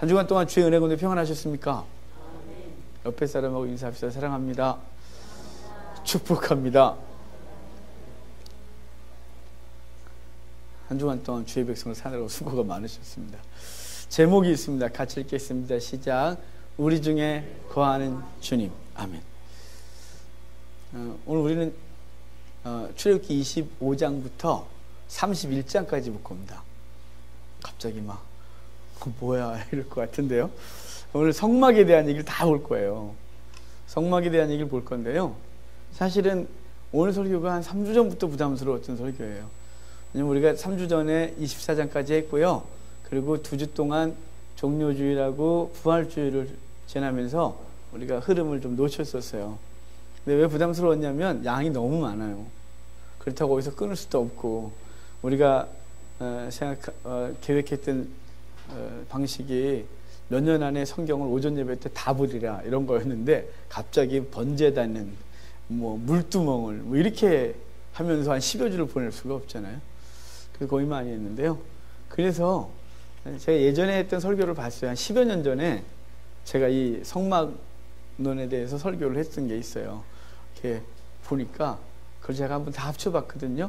한 주간 동안 주의 은혜 가운데 평안하셨습니까? 옆에 사람하고 인사합시다. 사랑합니다. 축복합니다. 한 주간 동안 주의 백성을 사느라고 수고가 많으셨습니다. 제목이 있습니다. 같이 읽겠습니다. 시작. 우리 중에 거하는 주님. 아멘. 오늘 우리는 출애굽기 25장부터 31장까지 볼 겁니다. 갑자기 막 뭐야 이럴 것 같은데요. 오늘 성막에 대한 얘기를 다 볼 거예요. 성막에 대한 얘기를 볼 건데요. 사실은 오늘 설교가 한 3주 전부터 부담스러웠던 설교예요. 왜냐면 우리가 3주 전에 24장까지 했고요. 그리고 2주 동안 종료주일하고 부활주일을 지나면서 우리가 흐름을 좀 놓쳤었어요. 근데 왜 부담스러웠냐면 양이 너무 많아요. 그렇다고 어디서 끊을 수도 없고 우리가 계획했던 방식이 몇 년 안에 성경을 오전 예배 때 다 보리라 이런 거였는데 갑자기 번제단은 뭐 물두멍을 뭐 이렇게 하면서 한 10여 주를 보낼 수가 없잖아요. 그래서 거의 많이 했는데요. 그래서 제가 예전에 했던 설교를 봤어요. 한 10여 년 전에 제가 이 성막론에 대해서 설교를 했던 게 있어요. 이렇게 보니까 그걸 제가 한번 다 합쳐봤거든요.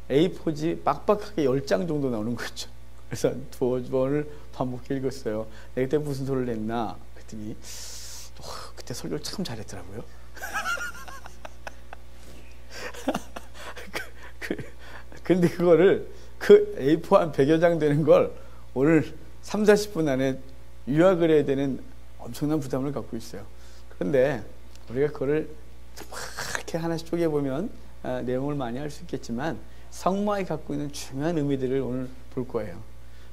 A4지 빡빡하게 10장 정도 나오는 거죠. 그래서 2번을 반복해 읽었어요. 내가 그때 무슨 소리를 했나 그랬더니 그때 설교를 참 잘했더라고요. 근데 그거를 그 A4 한 100여 장 되는 걸 오늘 3, 40분 안에 요약을 해야 되는 엄청난 부담을 갖고 있어요. 그런데 우리가 그거를 이렇게 하나씩 쪼개보면 내용을 많이 할 수 있겠지만 성막이 갖고 있는 중요한 의미들을 오늘 볼 거예요.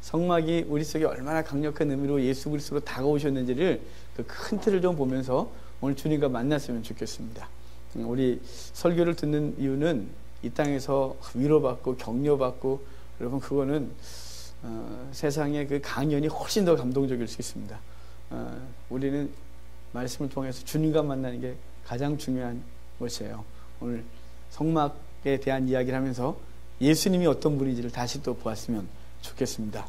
성막이 우리 속에 얼마나 강력한 의미로 예수 그리스도로 다가오셨는지를 그 큰 틀을 좀 보면서 오늘 주님과 만났으면 좋겠습니다. 우리 설교를 듣는 이유는 이 땅에서 위로받고 격려받고 여러분 그거는 세상의 그 강연이 훨씬 더 감동적일 수 있습니다. 우리는 말씀을 통해서 주님과 만나는 게 가장 중요한 것이에요. 오늘 성막에 대한 이야기를 하면서 예수님이 어떤 분인지를 다시 또 보았으면 좋겠습니다.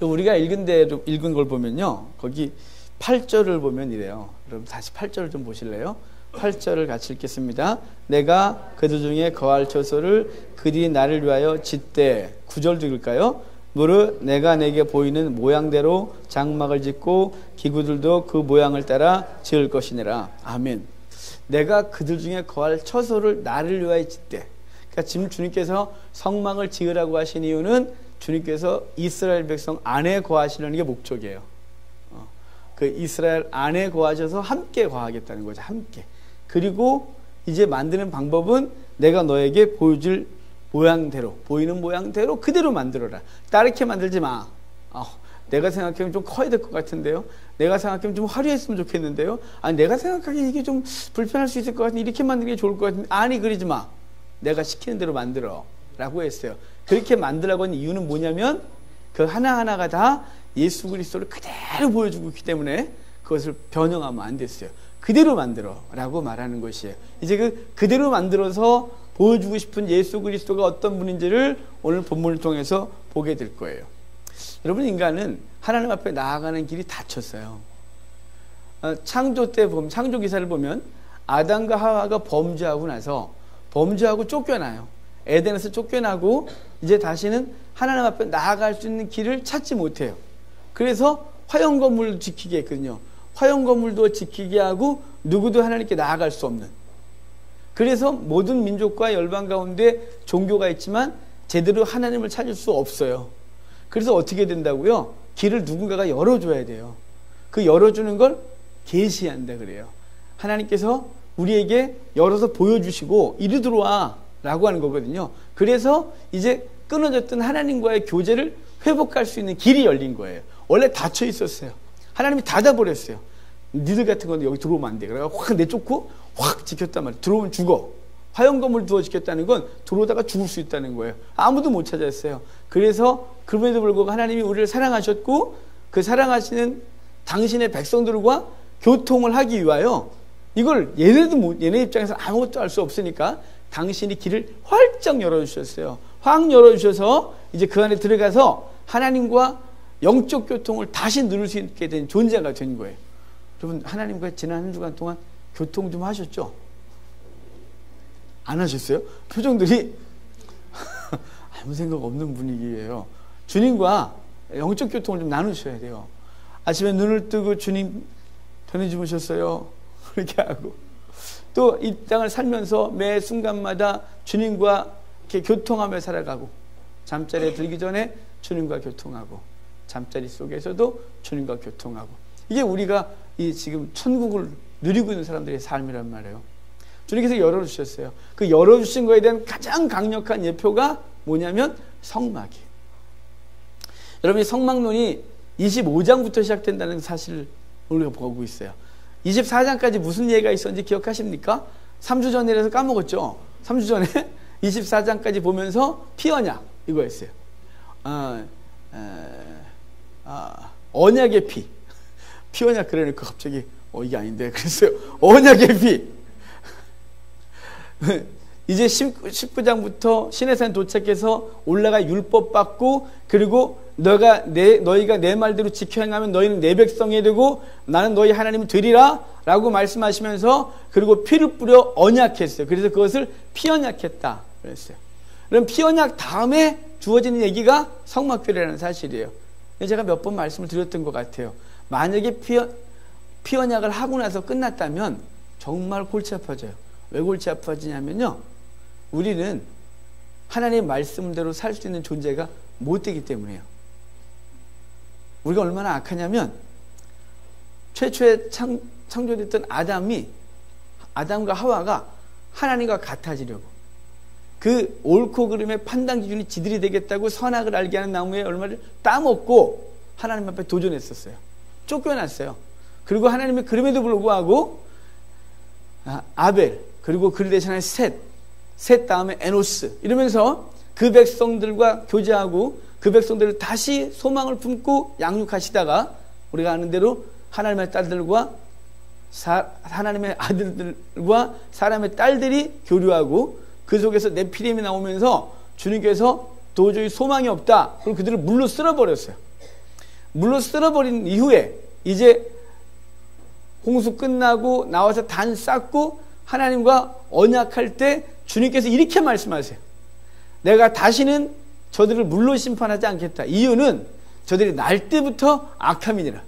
우리가 읽은 걸 보면요. 거기 8절을 보면 이래요. 여러분 다시 8절을 좀 보실래요? 8절을 같이 읽겠습니다. 내가 그들 중에 거할 처소를 그들이 나를 위하여 짓되 9절도 읽을까요? 무릇 내가 내게 보이는 모양대로 장막을 짓고 기구들도 그 모양을 따라 지을 것이니라. 아멘. 내가 그들 중에 거할 처소를 나를 위하여 짓되. 그러니까 지금 주님께서 성막을 지으라고 하신 이유는 주님께서 이스라엘 백성 안에 거하시려는 게 목적이에요. 그 이스라엘 안에 거하셔서 함께 거하겠다는 거죠. 함께. 그리고 이제 만드는 방법은 내가 너에게 보여줄 모양대로, 보이는 모양대로 그대로 만들어라. 다르게 만들지 마. 내가 생각하면 좀 커야 될 것 같은데요. 내가 생각하면 좀 화려했으면 좋겠는데요. 아니 내가 생각하기에 이게 좀 불편할 수 있을 것 같은데 이렇게 만드는 게 좋을 것 같은데 아니 그러지 마. 내가 시키는 대로 만들어 라고 했어요. 그렇게 만들라고 하는 이유는 뭐냐면 그 하나하나가 다 예수 그리스도를 그대로 보여주고 있기 때문에 그것을 변형하면 안 됐어요. 그대로 만들어 라고 말하는 것이에요. 이제 그대로 만들어서 보여주고 싶은 예수 그리스도가 어떤 분인지를 오늘 본문을 통해서 보게 될 거예요. 여러분 인간은 하나님 앞에 나아가는 길이 닫혔어요. 창조 때 보면 창조 기사를 보면 아담과 하와가 범죄하고 나서 범죄하고 쫓겨나요. 에덴에서 쫓겨나고 이제 다시는 하나님 앞에 나아갈 수 있는 길을 찾지 못해요. 그래서 화형 건물을 지키게 했거든요. 화형 건물도 지키게 하고 누구도 하나님께 나아갈 수 없는. 그래서 모든 민족과 열방 가운데 종교가 있지만 제대로 하나님을 찾을 수 없어요. 그래서 어떻게 된다고요? 길을 누군가가 열어줘야 돼요. 그 열어주는 걸 계시한다 그래요. 하나님께서 우리에게 열어서 보여주시고 이리 들어와 라고 하는 거거든요. 그래서 이제 끊어졌던 하나님과의 교제를 회복할 수 있는 길이 열린 거예요. 원래 닫혀 있었어요. 하나님이 닫아버렸어요. 니들 같은 건데 여기 들어오면 안 돼. 그래서 확 내쫓고 확 지켰단 말이에요. 들어오면 죽어. 화형검을 두어 지켰다는 건 들어오다가 죽을 수 있다는 거예요. 아무도 못 찾았어요. 그래서 그럼에도 불구하고 하나님이 우리를 사랑하셨고 그 사랑하시는 당신의 백성들과 교통을 하기 위하여 이걸 얘네 입장에서 아무것도 할 수 없으니까 당신이 길을 활짝 열어주셨어요. 확 열어주셔서 이제 그 안에 들어가서 하나님과 영적 교통을 다시 누릴 수 있게 된 존재가 된 거예요. 여러분, 하나님과 지난 한 주간 동안 교통 좀 하셨죠? 안 하셨어요? 표정들이 아무 생각 없는 분위기예요. 주님과 영적 교통을 좀 나누셔야 돼요. 아침에 눈을 뜨고 주님 편히 주무셨어요? 그렇게 하고, 또 이 땅을 살면서 매 순간마다 주님과 이렇게 교통하며 살아가고, 잠자리에 들기 전에 주님과 교통하고, 잠자리 속에서도 주님과 교통하고, 이게 우리가 이 지금 천국을 누리고 있는 사람들의 삶이란 말이에요. 주님께서 열어주셨어요. 그 열어주신 거에 대한 가장 강력한 예표가 뭐냐면 성막이에요. 여러분, 이 성막론이 25장부터 시작된다는 사실을 우리가 보고 있어요. 24장까지 무슨 예가 있었는지 기억하십니까? 3주 전이라서 까먹었죠. 3주 전에 24장까지 보면서 피언약 이거였어요. 언약의 피. 피언약 그러니까 갑자기 이게 아닌데 그랬어요. 언약의 피. 이제 19장부터 시내산 도착해서 올라가 율법 받고, 그리고 너희가 내 말대로 지켜 행하면 너희는 내 백성이 되고 나는 너희 하나님이 되리라 라고 말씀하시면서, 그리고 피를 뿌려 언약했어요. 그래서 그것을 피언약했다 그랬어요. 그럼 피언약 다음에 주어지는 얘기가 성막교회라는 사실이에요. 제가 몇 번 말씀을 드렸던 것 같아요. 만약에 피언약을 하고 나서 끝났다면 정말 골치 아파져요. 왜 골치 아파지냐면요, 우리는 하나님의 말씀대로 살 수 있는 존재가 못 되기 때문이에요. 우리가 얼마나 악하냐면, 최초에 창조됐던 아담과 하와가 하나님과 같아지려고, 그 옳고 그름의 판단 기준이 지들이 되겠다고 선악을 알게 하는 나무에 얼마를 따먹고 하나님 앞에 도전했었어요. 쫓겨났어요. 그리고 하나님이 그럼에도 불구하고 아벨, 그리고 그를 대신한 셋 다음에 에노스 이러면서 그 백성들과 교제하고 그 백성들을 다시 소망을 품고 양육하시다가, 우리가 아는 대로 하나님의 딸들과 하나님의 아들들과 사람의 딸들이 교류하고, 그 속에서 네피림이 나오면서 주님께서 도저히 소망이 없다, 그리고 그들을 물로 쓸어버렸어요. 물로 쓸어버린 이후에 이제 홍수 끝나고 나와서 단 쌓고 하나님과 언약할 때 주님께서 이렇게 말씀하세요. 내가 다시는 저들을 물로 심판하지 않겠다. 이유는 저들이 날 때부터 악함이니라.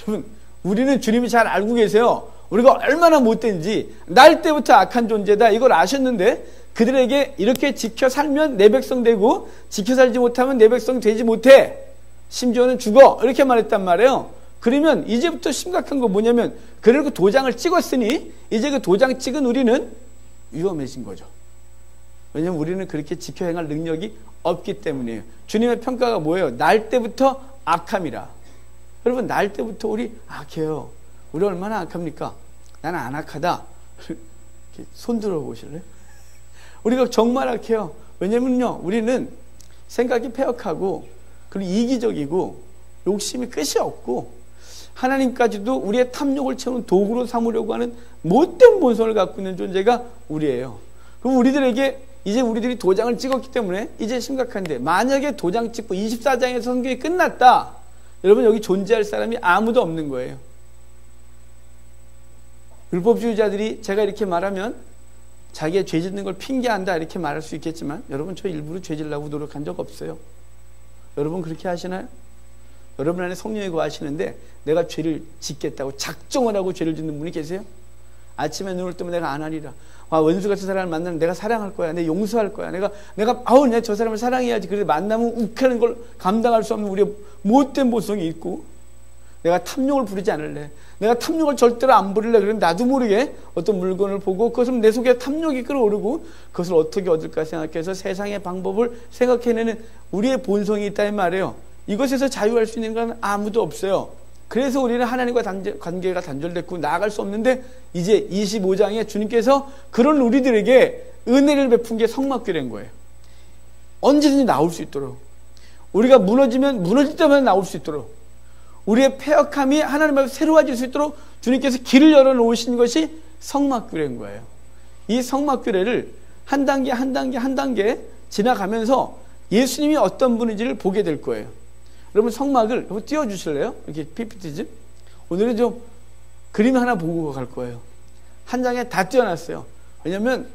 여러분, 우리는 주님이 잘 알고 계세요. 우리가 얼마나 못된지, 날 때부터 악한 존재다 이걸 아셨는데, 그들에게 이렇게 지켜 살면 내 백성 되고 지켜 살지 못하면 내 백성 되지 못해, 심지어는 죽어, 이렇게 말했단 말이에요. 그러면 이제부터 심각한 거 뭐냐면, 그리고 도장을 찍었으니 이제 그 도장 찍은 우리는 위험해진 거죠. 왜냐하면 우리는 그렇게 지켜 행할 능력이 없기 때문이에요. 주님의 평가가 뭐예요? 날 때부터 악함이라. 여러분, 날 때부터 우리 악해요. 우리 얼마나 악합니까? 나는 안 악하다. 손 들어보실래요? 우리가 정말 악해요. 왜냐면요, 우리는 생각이 패역하고, 그리고 이기적이고, 욕심이 끝이 없고, 하나님까지도 우리의 탐욕을 채우는 도구로 삼으려고 하는 못된 본성을 갖고 있는 존재가 우리예요. 그럼 이제 우리들이 도장을 찍었기 때문에 이제 심각한데, 만약에 도장 찍고 24장의 성경이 끝났다, 여러분, 여기 존재할 사람이 아무도 없는 거예요. 율법주의자들이 제가 이렇게 말하면 자기의 죄 짓는 걸 핑계한다 이렇게 말할 수 있겠지만, 여러분, 저 일부러 죄 짓려고 노력한 적 없어요. 여러분 그렇게 하시나요? 여러분 안에 성령이 거하시는데 내가 죄를 짓겠다고 작정을 하고 죄를 짓는 분이 계세요? 아침에 눈을 뜨면 내가 안 하리라. 원수같은 사람을 만나면 내가 사랑할 거야. 내가 용서할 거야. 내가 내가 저 사람을 사랑해야지. 그래서 만나면 욱하는 걸 감당할 수 없는 우리의 못된 본성이 있고, 내가 탐욕을 부리지 않을래. 내가 탐욕을 절대로 안 부릴래. 그럼 나도 모르게 어떤 물건을 보고 그것을 내 속에 탐욕이 끌어오르고 그것을 어떻게 얻을까 생각해서 세상의 방법을 생각해내는 우리의 본성이 있다는 말이에요. 이것에서 자유할 수 있는 건 아무도 없어요. 그래서 우리는 하나님과 관계가 단절됐고 나아갈 수 없는데, 이제 25장에 주님께서 그런 우리들에게 은혜를 베푼 게 성막교회인 거예요. 언제든지 나올 수 있도록, 우리가 무너질 때마다 나올 수 있도록, 우리의 패역함이 하나님 앞에 새로워질 수 있도록 주님께서 길을 열어놓으신 것이 성막교회인 거예요. 이 성막교회를 한 단계 한 단계 한 단계 지나가면서 예수님이 어떤 분인지를 보게 될 거예요. 여러분 성막을 한번 띄워주실래요? 이렇게 PPT. 오늘은 좀 그림 하나 보고 갈 거예요. 한 장에 다 띄워놨어요. 왜냐면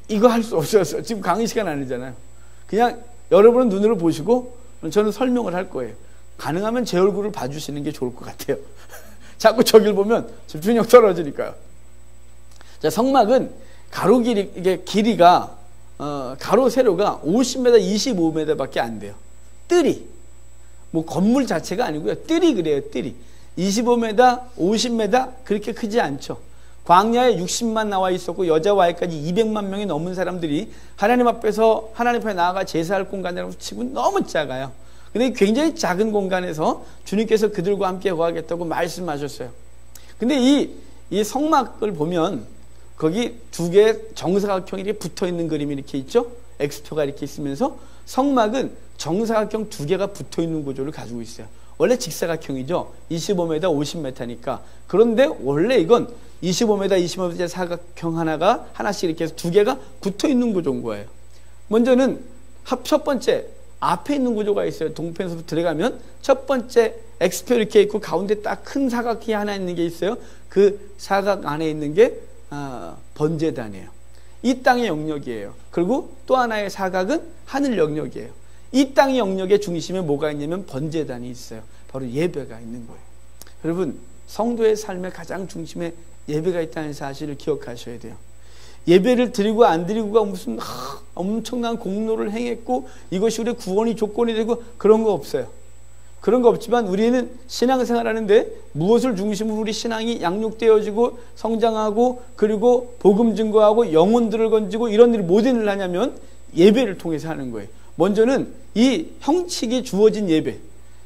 이거 할 수 없어서 지금 강의 시간 아니잖아요. 그냥 여러분은 눈으로 보시고 저는 설명을 할 거예요. 가능하면 제 얼굴을 봐주시는 게 좋을 것 같아요. 자꾸 저길 보면 집중력 떨어지니까요. 자, 성막은 가로 길이가 가로 세로가 50m, 25m밖에 안 돼요. 뜰이 뭐 건물 자체가 아니고요. 뜰이 그래요. 뜰이 25m, 50m 그렇게 크지 않죠. 광야에 60만 나와 있었고 여자 와이까지 200만 명이 넘은 사람들이 하나님 앞에서 하나님 앞에 나아가 제사할 공간이라고 치고 너무 작아요. 근데 굉장히 작은 공간에서 주님께서 그들과 함께 거하겠다고 말씀하셨어요. 근데 이 성막을 보면 거기 두 개의 정사각형이 이렇게 붙어 있는 그림이 이렇게 있죠. X표가 이렇게 있으면서 성막은 정사각형 두 개가 붙어 있는 구조를 가지고 있어요. 원래 직사각형이죠. 25m, 50m니까. 그런데 원래 이건 25m, 25m 사각형 하나씩 이렇게 해서 두 개가 붙어 있는 구조인 거예요. 먼저는 첫 번째 앞에 있는 구조가 있어요. 동편에서 들어가면 첫 번째 X표 이렇게 있고 가운데 딱 큰 사각이 하나 있는 게 있어요. 그 사각 안에 있는 게 번제단이에요. 이 땅의 영역이에요. 그리고 또 하나의 사각은 하늘 영역이에요. 이 땅의 영역의 중심에 뭐가 있냐면 번제단이 있어요. 바로 예배가 있는 거예요. 여러분, 성도의 삶의 가장 중심에 예배가 있다는 사실을 기억하셔야 돼요. 예배를 드리고 안 드리고가 무슨 엄청난 공로를 행했고 이것이 우리의 구원이 조건이 되고 그런 거 없어요. 그런 거 없지만 우리는 신앙생활 하는데 무엇을 중심으로 우리 신앙이 양육되어지고 성장하고 그리고 복음 증거하고 영혼들을 건지고 이런 일을 모든 일을 하냐면 예배를 통해서 하는 거예요. 먼저는 이 형식이 주어진 예배,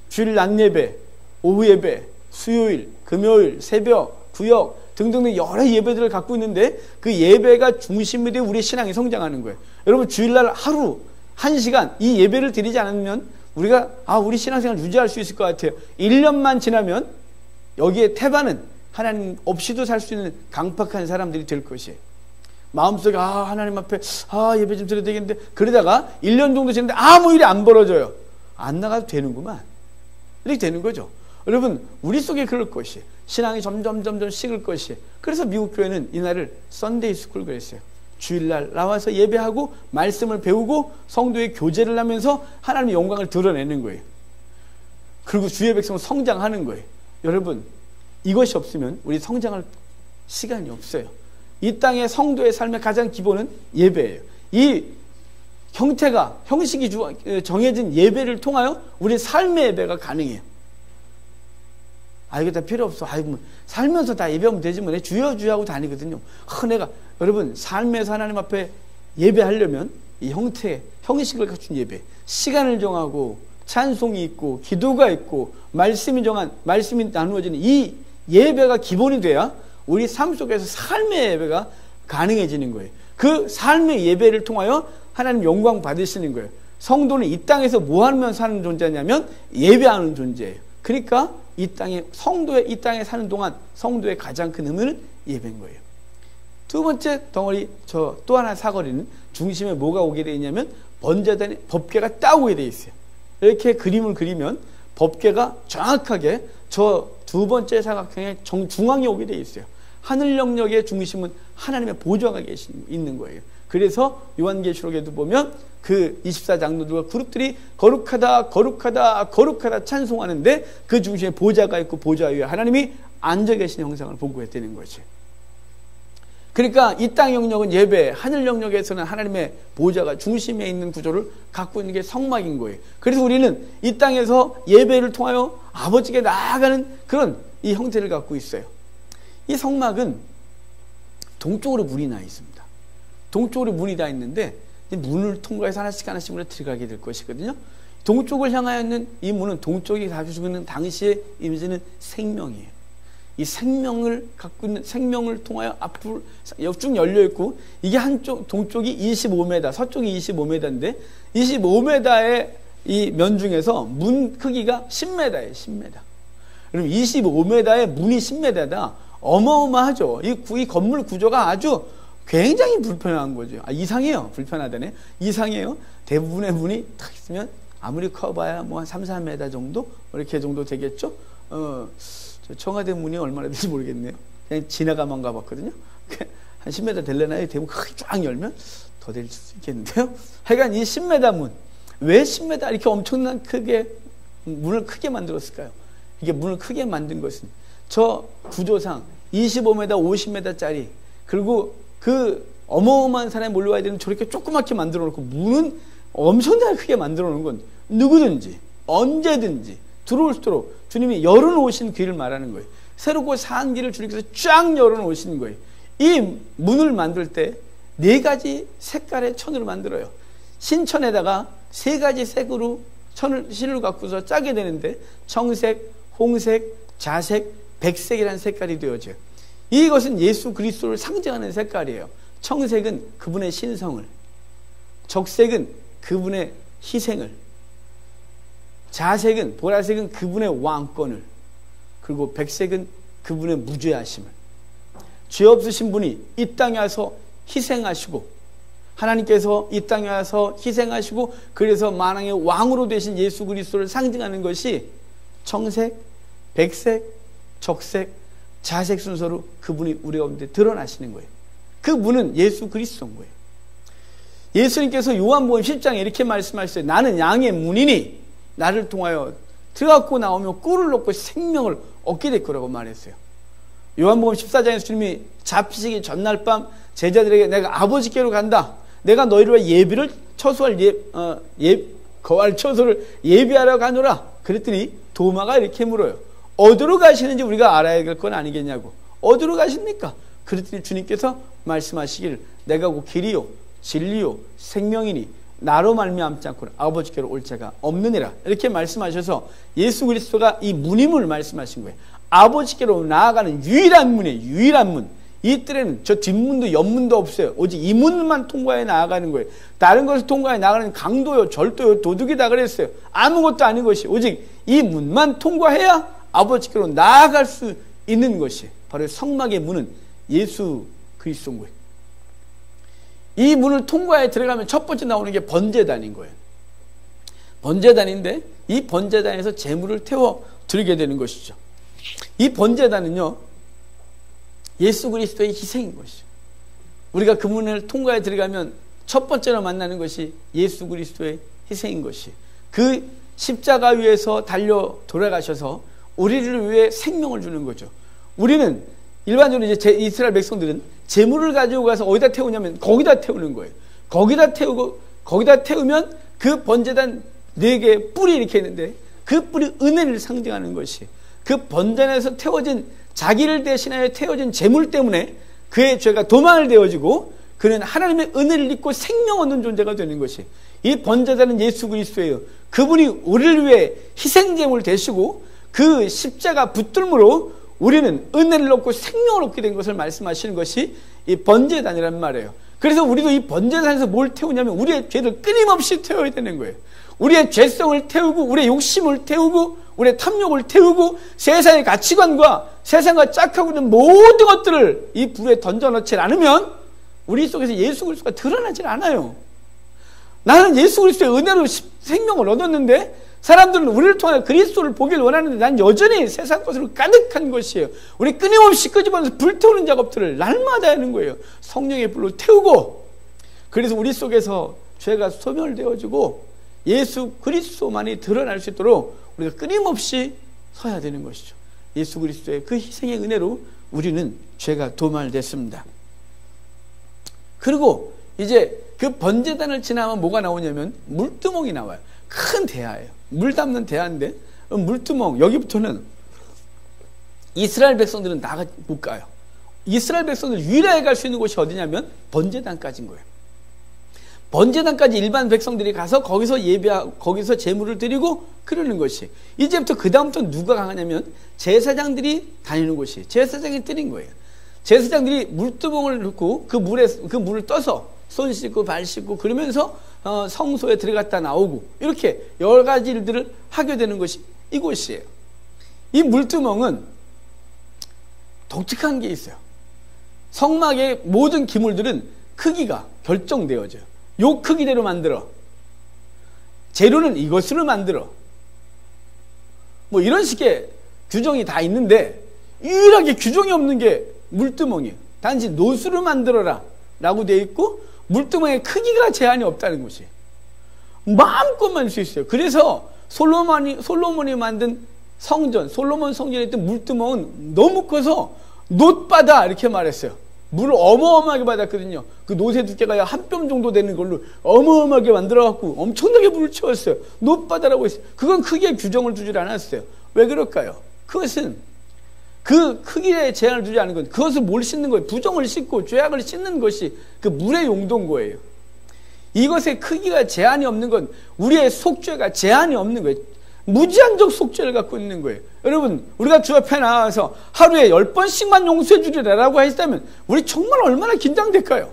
주일 낮 예배, 오후 예배, 수요일, 금요일, 새벽, 구역 등등 여러 예배들을 갖고 있는데 그 예배가 중심이 되어 우리의 신앙이 성장하는 거예요. 여러분 주일날 하루 1시간 이 예배를 드리지 않으면 우리가 우리 신앙생활 유지할 수 있을 것 같아요. 1년만 지나면 여기에 태반은 하나님 없이도 살 수 있는 강팍한 사람들이 될 것이에요. 마음속에 하나님 앞에 예배 좀 드려야 되겠는데 그러다가 1년 정도 지났는데 아무 일이 안 벌어져요. 안 나가도 되는구만. 이렇게 되는 거죠. 여러분 우리 속에 그럴 것이에요. 신앙이 점점 식을 것이에요. 그래서 미국 교회는 이날을 썬데이 스쿨 그랬어요. 주일날 나와서 예배하고 말씀을 배우고 성도의 교제를 하면서 하나님의 영광을 드러내는 거예요. 그리고 주의 백성은 성장하는 거예요. 여러분 이것이 없으면 우리 성장할 시간이 없어요. 이 땅의 성도의 삶의 가장 기본은 예배예요. 이 형식이 정해진 예배를 통하여 우리 삶의 예배가 가능해요. 이거 다 필요 없어. 뭐 살면서 다 예배하면 되지 뭐. 주여 하고 다니거든요. 내가 여러분 삶에서 하나님 앞에 예배하려면 이 형식을 갖춘 예배, 시간을 정하고 찬송이 있고 기도가 있고 말씀이 나누어지는 이 예배가 기본이 돼야 우리 삶 속에서 삶의 예배가 가능해지는 거예요. 그 삶의 예배를 통하여 하나님 영광 받으시는 거예요. 성도는 이 땅에서 뭐 하면 사는 존재냐면 예배하는 존재예요. 그러니까 이 땅에 사는 동안 성도의 가장 큰 의미는 예배인 거예요. 두 번째 덩어리 또 하나 사거리는 중심에 뭐가 오게 되어 있냐면 번제단에 법궤가 딱 오게 되어 있어요. 이렇게 그림을 그리면 법궤가 정확하게 저 두 번째 사각형의 중앙에 오게 되어 있어요. 하늘 영역의 중심은 하나님의 보좌가 있는 거예요. 그래서 요한계시록에도 보면 그 24장로들과 그룹들이 거룩하다 거룩하다 거룩하다 찬송하는데 그 중심에 보좌가 있고 보좌 위에 하나님이 앉아 계신 형상을 보고 되는 거죠. 그러니까 이 땅 영역은 예배, 하늘 영역에서는 하나님의 보좌가 중심에 있는 구조를 갖고 있는 게 성막인 거예요. 그래서 우리는 이 땅에서 예배를 통하여 아버지께 나아가는 그런 이 형태를 갖고 있어요. 이 성막은 동쪽으로 문이 나 있습니다. 동쪽으로 문이 다 있는데 문을 통과해서 하나씩 문에 들어가게 될 것이거든요. 동쪽을 향하여 있는 이 문은 동쪽이 가지고 있는 당시의 이미지는 생명이에요. 이 생명을 갖고 있는 생명을 통하여 앞으로 쭉 열려 있고 이게 한쪽 동쪽이 25m, 서쪽이 25m인데 25m의 이 면 중에서 문 크기가 10m예요. 10m. 그럼 25m의 문이 10m다. 어마어마하죠. 이 건물 구조가 아주 굉장히 불편한 거죠. 이상해요. 불편하다네. 이상해요. 대부분의 문이 탁 있으면 아무리 커봐야 뭐 한 3, 4m 정도? 이렇게 정도 되겠죠? 청와대 문이 얼마나 될지 모르겠네요. 그냥 지나가만 가봤거든요. 한 10m 될래나요? 대문 크게 쫙 열면 더 될 수 있겠는데요. 하여간 이 10m 문, 왜 10m 이렇게 엄청난 크게 문을 크게 만들었을까요? 이게 문을 크게 만든 것은 저 구조상 25m, 50m짜리, 그리고 그 어마어마한 사람이 몰려와야 되는 저렇게 조그맣게 만들어 놓고 문은 엄청나게 크게 만들어 놓은 건 누구든지 언제든지 들어올 수 있도록 주님이 열어놓으신 길을 말하는 거예요. 새롭고 산 길을 주님께서 쫙 열어놓으신 거예요. 이 문을 만들 때 4가지 색깔의 천으로 만들어요. 신천에다가 3가지 색으로 실을 갖고서 짜게 되는데 청색, 홍색, 자색, 백색이라는 색깔이 되어져요. 이것은 예수 그리스도를 상징하는 색깔이에요. 청색은 그분의 신성을, 적색은 그분의 희생을, 자색은, 보라색은 그분의 왕권을, 그리고 백색은 그분의 무죄하심을. 죄 없으신 분이 이 땅에 와서 희생하시고, 하나님께서 이 땅에 와서 희생하시고, 그래서 만왕의 왕으로 되신 예수 그리스도를 상징하는 것이 청색, 백색, 적색, 자색 순서로 그분이 우리 가운데 드러나시는 거예요. 그 문은 예수 그리스도인 거예요. 예수님께서 요한복음 10장에 이렇게 말씀하셨어요. 나는 양의 문이니 나를 통하여 들어가고 나오면 꿀을 얻고 생명을 얻게 될 거라고 말했어요. 요한복음 14장에서 주님이 잡히시기 전날 밤 제자들에게 내가 아버지께로 간다. 내가 너희를 위해 예비를 처소할 거할 처소를 예비하러 가노라. 그랬더니 도마가 이렇게 물어요. 어디로 가시는지 우리가 알아야 될 건 아니겠냐고. 어디로 가십니까? 그랬더니 주님께서 말씀하시기를 내가 곧 길이요 진리요 생명이니 나로 말미암지 않고는 아버지께로 올 자가 없느니라. 이렇게 말씀하셔서 예수 그리스도가 이 문임을 말씀하신 거예요. 아버지께로 나아가는 유일한 문이에요. 유일한 문. 이 뜰에는 저 뒷문도 옆문도 없어요. 오직 이 문만 통과해 나아가는 거예요. 다른 것을 통과해 나가는 강도요 절도요 도둑이다 그랬어요. 아무것도 아닌 것이 오직 이 문만 통과해야 아버지께로 나아갈 수 있는 것이 바로 성막의 문은 예수 그리스도인 거예요. 이 문을 통과해 들어가면 첫 번째 나오는 게 번제단인 거예요. 번제단인데 이 번제단에서 제물을 태워 드리게 되는 것이죠. 이 번제단은요 예수 그리스도의 희생인 것이죠. 우리가 그 문을 통과해 들어가면 첫 번째로 만나는 것이 예수 그리스도의 희생인 것이, 그 십자가 위에서 달려 돌아가셔서 우리를 위해 생명을 주는 거죠. 우리는 일반적으로 이제 이스라엘 백성들은 제물을 가지고 가서 어디다 태우냐면 거기다 태우는 거예요. 거기다 태우면 그 번제단 4개의 뿔이 이렇게 있는데 그 뿔이 은혜를 상징하는 것이, 그 번제단에서 태워진 자기를 대신하여 태워진 제물 때문에 그의 죄가 도망을 되어지고 그는 하나님의 은혜를 입고 생명 얻는 존재가 되는 것이, 이 번제단은 예수 그리스도예요. 그분이 우리를 위해 희생제물 되시고 그 십자가 붙들므로 우리는 은혜를 얻고 생명을 얻게 된 것을 말씀하시는 것이 이 번제단이란 말이에요. 그래서 우리도 이 번제단에서 뭘 태우냐면 우리의 죄를 끊임없이 태워야 되는 거예요. 우리의 죄성을 태우고 우리의 욕심을 태우고 우리의 탐욕을 태우고 세상의 가치관과 세상과 짝하고 있는 모든 것들을 이 불에 던져넣지 않으면 우리 속에서 예수 그리스도가 드러나질 않아요. 나는 예수 그리스도의 은혜로 생명을 얻었는데 사람들은 우리를 통해 그리스도를 보길 원하는데 난 여전히 세상 것으로 가득한 것이에요. 우리 끊임없이 끄집어내서 불태우는 작업들을 날마다 하는 거예요. 성령의 불로 태우고, 그래서 우리 속에서 죄가 소멸되어지고 예수 그리스도만이 드러날 수 있도록 우리가 끊임없이 서야 되는 것이죠. 예수 그리스도의 그 희생의 은혜로 우리는 죄가 도말됐습니다. 그리고 이제 그 번제단을 지나면 뭐가 나오냐면 물두멍이 나와요. 큰 대야예요. 물 담는 대야인데 물두멍, 여기부터는 이스라엘 백성들은 못 가요. 이스라엘 백성들 유일하게 갈 수 있는 곳이 어디냐면 번제단까지인 거예요. 번제단까지 일반 백성들이 가서 거기서 예배하고 거기서 제물을 드리고 그러는 것이, 이제부터 그 다음부터 누가 강하냐면 제사장들이 다니는 곳이, 제사장이 드린 거예요. 제사장들이 물두멍을 넣고 그 물을 떠서 손 씻고 발 씻고 그러면서 성소에 들어갔다 나오고 이렇게 여러 가지 일들을 하게 되는 것이 이곳이에요. 이 물두멍은 독특한 게 있어요. 성막의 모든 기물들은 크기가 결정되어져요. 요 크기대로 만들어. 재료는 이것으로 만들어. 뭐 이런 식의 규정이 다 있는데 유일하게 규정이 없는 게 물두멍이에요. 단지 노수로 만들어라 라고 되어 있고 물두멍의 크기가 제한이 없다는 것이 마음껏 만들 수 있어요. 그래서 솔로몬이 만든 성전, 솔로몬 성전에 있던 물두멍은 너무 커서 놋바다 이렇게 말했어요. 물을 어마어마하게 받았거든요. 그 놋의 두께가 한 뼘 정도 되는 걸로 어마어마하게 만들어갖고 엄청나게 물을 채웠어요. 놋바다라고 했어요. 그건 크기에 규정을 두질 않았어요. 왜 그럴까요? 그것은 그 크기에 제한을 두지 않은 건 그것을 뭘 씻는 거예요? 부정을 씻고 죄악을 씻는 것이 그 물의 용도인 거예요. 이것의 크기가 제한이 없는 건 우리의 속죄가 제한이 없는 거예요. 무제한적 속죄를 갖고 있는 거예요. 여러분, 우리가 주 앞에 나와서 하루에 10번씩만 용서해 주리라고 하셨다면 우리 정말 얼마나 긴장될까요?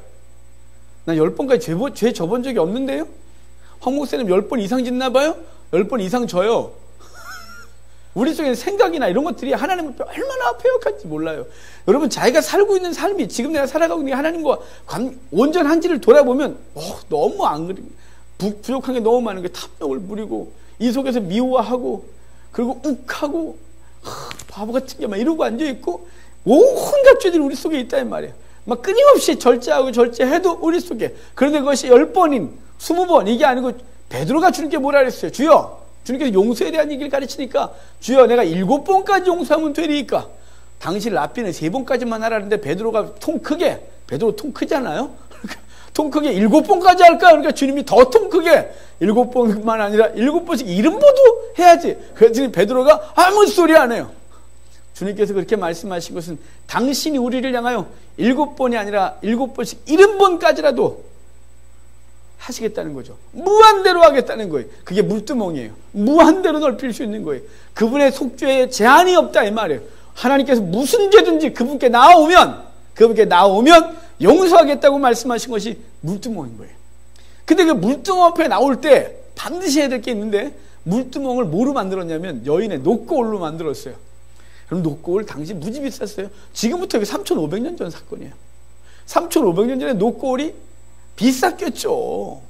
난 10번까지 죄 져본 적이 없는데요? 황 목사님 10번 이상 짓나 봐요? 10번 이상 져요. 우리 속에 생각이나 이런 것들이 하나님 앞에 얼마나 폐역한지 몰라요. 여러분, 자기가 살고 있는 삶이 지금 내가 살아가고 있는 게 하나님과 온전한지를 돌아보면 너무 안 그래. 부족한 게 너무 많은 게 탐욕을 부리고 이 속에서 미워하고 그리고 욱하고 바보 같은 게 막 이러고 앉아있고 온갖 죄들이 우리 속에 있다는 말이에요. 막 끊임없이 절제하고 절제해도 우리 속에. 그런데 그것이 10번인 20번 이게 아니고 베드로가 주님께 뭐라 그랬어요? 주여, 주님께서 용서에 대한 얘기를 가르치니까 주여 내가 7번까지 용서하면 되리까? 당시 랍비는 3번까지만 하라는데 베드로가 통 크게, 베드로 통 크잖아요? 통 크게 7번까지 할까? 그러니까 주님이 더 통 크게 7번만 아니라 7번씩 이름보도 해야지. 그래서 베드로가 아무 소리 안 해요. 주님께서 그렇게 말씀하신 것은 당신이 우리를 향하여 7번이 아니라 7번씩 70번까지라도 하시겠다는 거죠. 무한대로 하겠다는 거예요. 그게 물두멍이에요. 무한대로 넓힐 수 있는 거예요. 그분의 속죄에 제한이 없다 이 말이에요. 하나님께서 무슨 죄든지 그분께 나오면 용서하겠다고 말씀하신 것이 물두멍인 거예요. 근데 그 물두멍 앞에 나올 때 반드시 해야 될 게 있는데 물두멍을 뭐로 만들었냐면 여인의 녹고올로 만들었어요. 그럼 녹고올 당시 무지 비쌌어요. 지금부터 3,500년 전 사건이에요. 3,500년 전에 녹고올이 비쌌겠죠.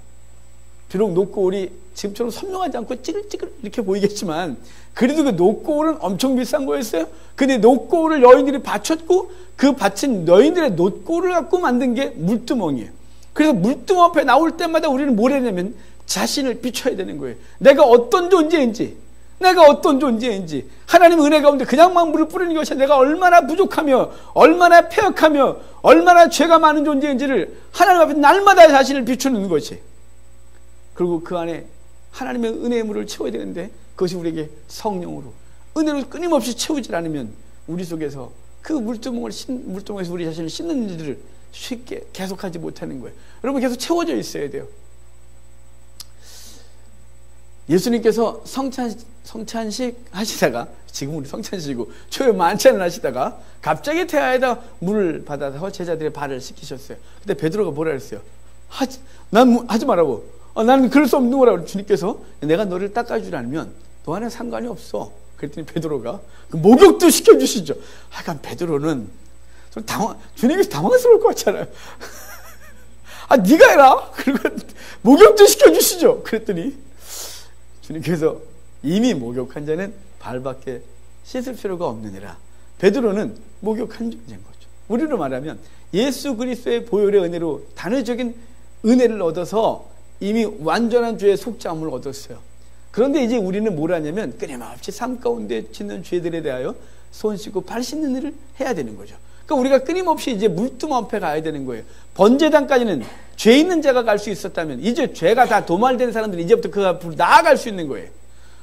비록 녹고올이 지금처럼 선명하지 않고 찌글찌글 이렇게 보이겠지만 그래도 그 녹고올은 엄청 비싼 거였어요. 근데 녹고올을 여인들이 바쳤고 그 바친 여인들의 녹고올을 갖고 만든 게 물두멍이에요. 그래서 물두멍 앞에 나올 때마다 우리는 뭘 했냐면 자신을 비춰야 되는 거예요. 내가 어떤 존재인지 하나님의 은혜 가운데 그냥만 물을 뿌리는 것이 내가 얼마나 부족하며 얼마나 폐역하며 얼마나 죄가 많은 존재인지를 하나님 앞에 날마다 자신을 비추는 것이, 그리고 그 안에 하나님의 은혜의 물을 채워야 되는데 그것이 우리에게 성령으로 은혜로 끊임없이 채우지 않으면 우리 속에서 그 물두멍에서 우리 자신을 씻는 일들을 쉽게 계속하지 못하는 거예요. 여러분, 계속 채워져 있어야 돼요. 예수님께서 성찬식 하시다가, 지금 우리 성찬식이고 초요 만찬을 하시다가 갑자기 태아에다 물을 받아서 제자들의 발을 씻기셨어요. 근데 베드로가 뭐라 그랬어요? 난 하지 말라고. 나는 그럴 수 없는 거라고. 주님께서 내가 너를 닦아주지 않으면 너와는 상관이 없어. 그랬더니 베드로가 그 목욕도 시켜주시죠. 하여간 베드로는 좀 주님께서 당황스러울 것 같잖아요. 네가 해라. 그리고 목욕도 시켜주시죠. 그랬더니 주님께서 이미 목욕한 자는 발밖에 씻을 필요가 없느니라. 베드로는 목욕한 존재인 거죠. 우리로 말하면 예수 그리스도의 보혈의 은혜로 단회적인 은혜를 얻어서 이미 완전한 죄의 속죄함을 얻었어요. 그런데 이제 우리는 뭘 하냐면 끊임없이 삶 가운데 짓는 죄들에 대하여 손 씻고 발 씻는 일을 해야 되는 거죠. 그러니까 우리가 끊임없이 이제 물두멍 앞에 가야 되는 거예요. 번제단까지는 죄 있는 자가 갈 수 있었다면 이제 죄가 다 도말된 사람들은 이제부터 그 앞으로 나아갈 수 있는 거예요.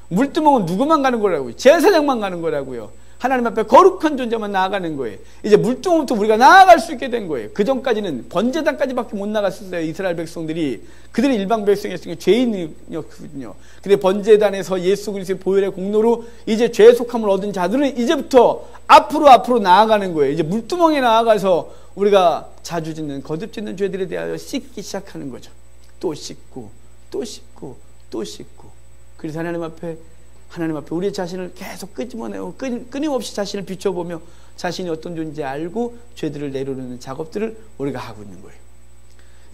물두멍은 누구만 가는 거라고요? 제사장만 가는 거라고요. 하나님 앞에 거룩한 존재만 나아가는 거예요. 이제 물두멍부터 우리가 나아갈 수 있게 된 거예요. 그 전까지는 번제단까지밖에 못 나갔었어요. 이스라엘 백성들이. 그들이 일방 백성이었으니까 죄인이었거든요. 근데 번제단에서 예수 그리스도의 보혈의 공로로 이제 죄의 속함을 얻은 자들은 이제부터 앞으로 나아가는 거예요. 이제 물두멍에 나아가서 우리가 자주 짓는 거듭 짓는 죄들에 대하여 씻기 시작하는 거죠. 또 씻고 또 씻고 또 씻고. 그래서 하나님 앞에 우리 자신을 계속 끄집어내고 끊임없이 자신을 비춰보며 자신이 어떤 존재인지 알고 죄들을 내려놓는 작업들을 우리가 하고 있는 거예요.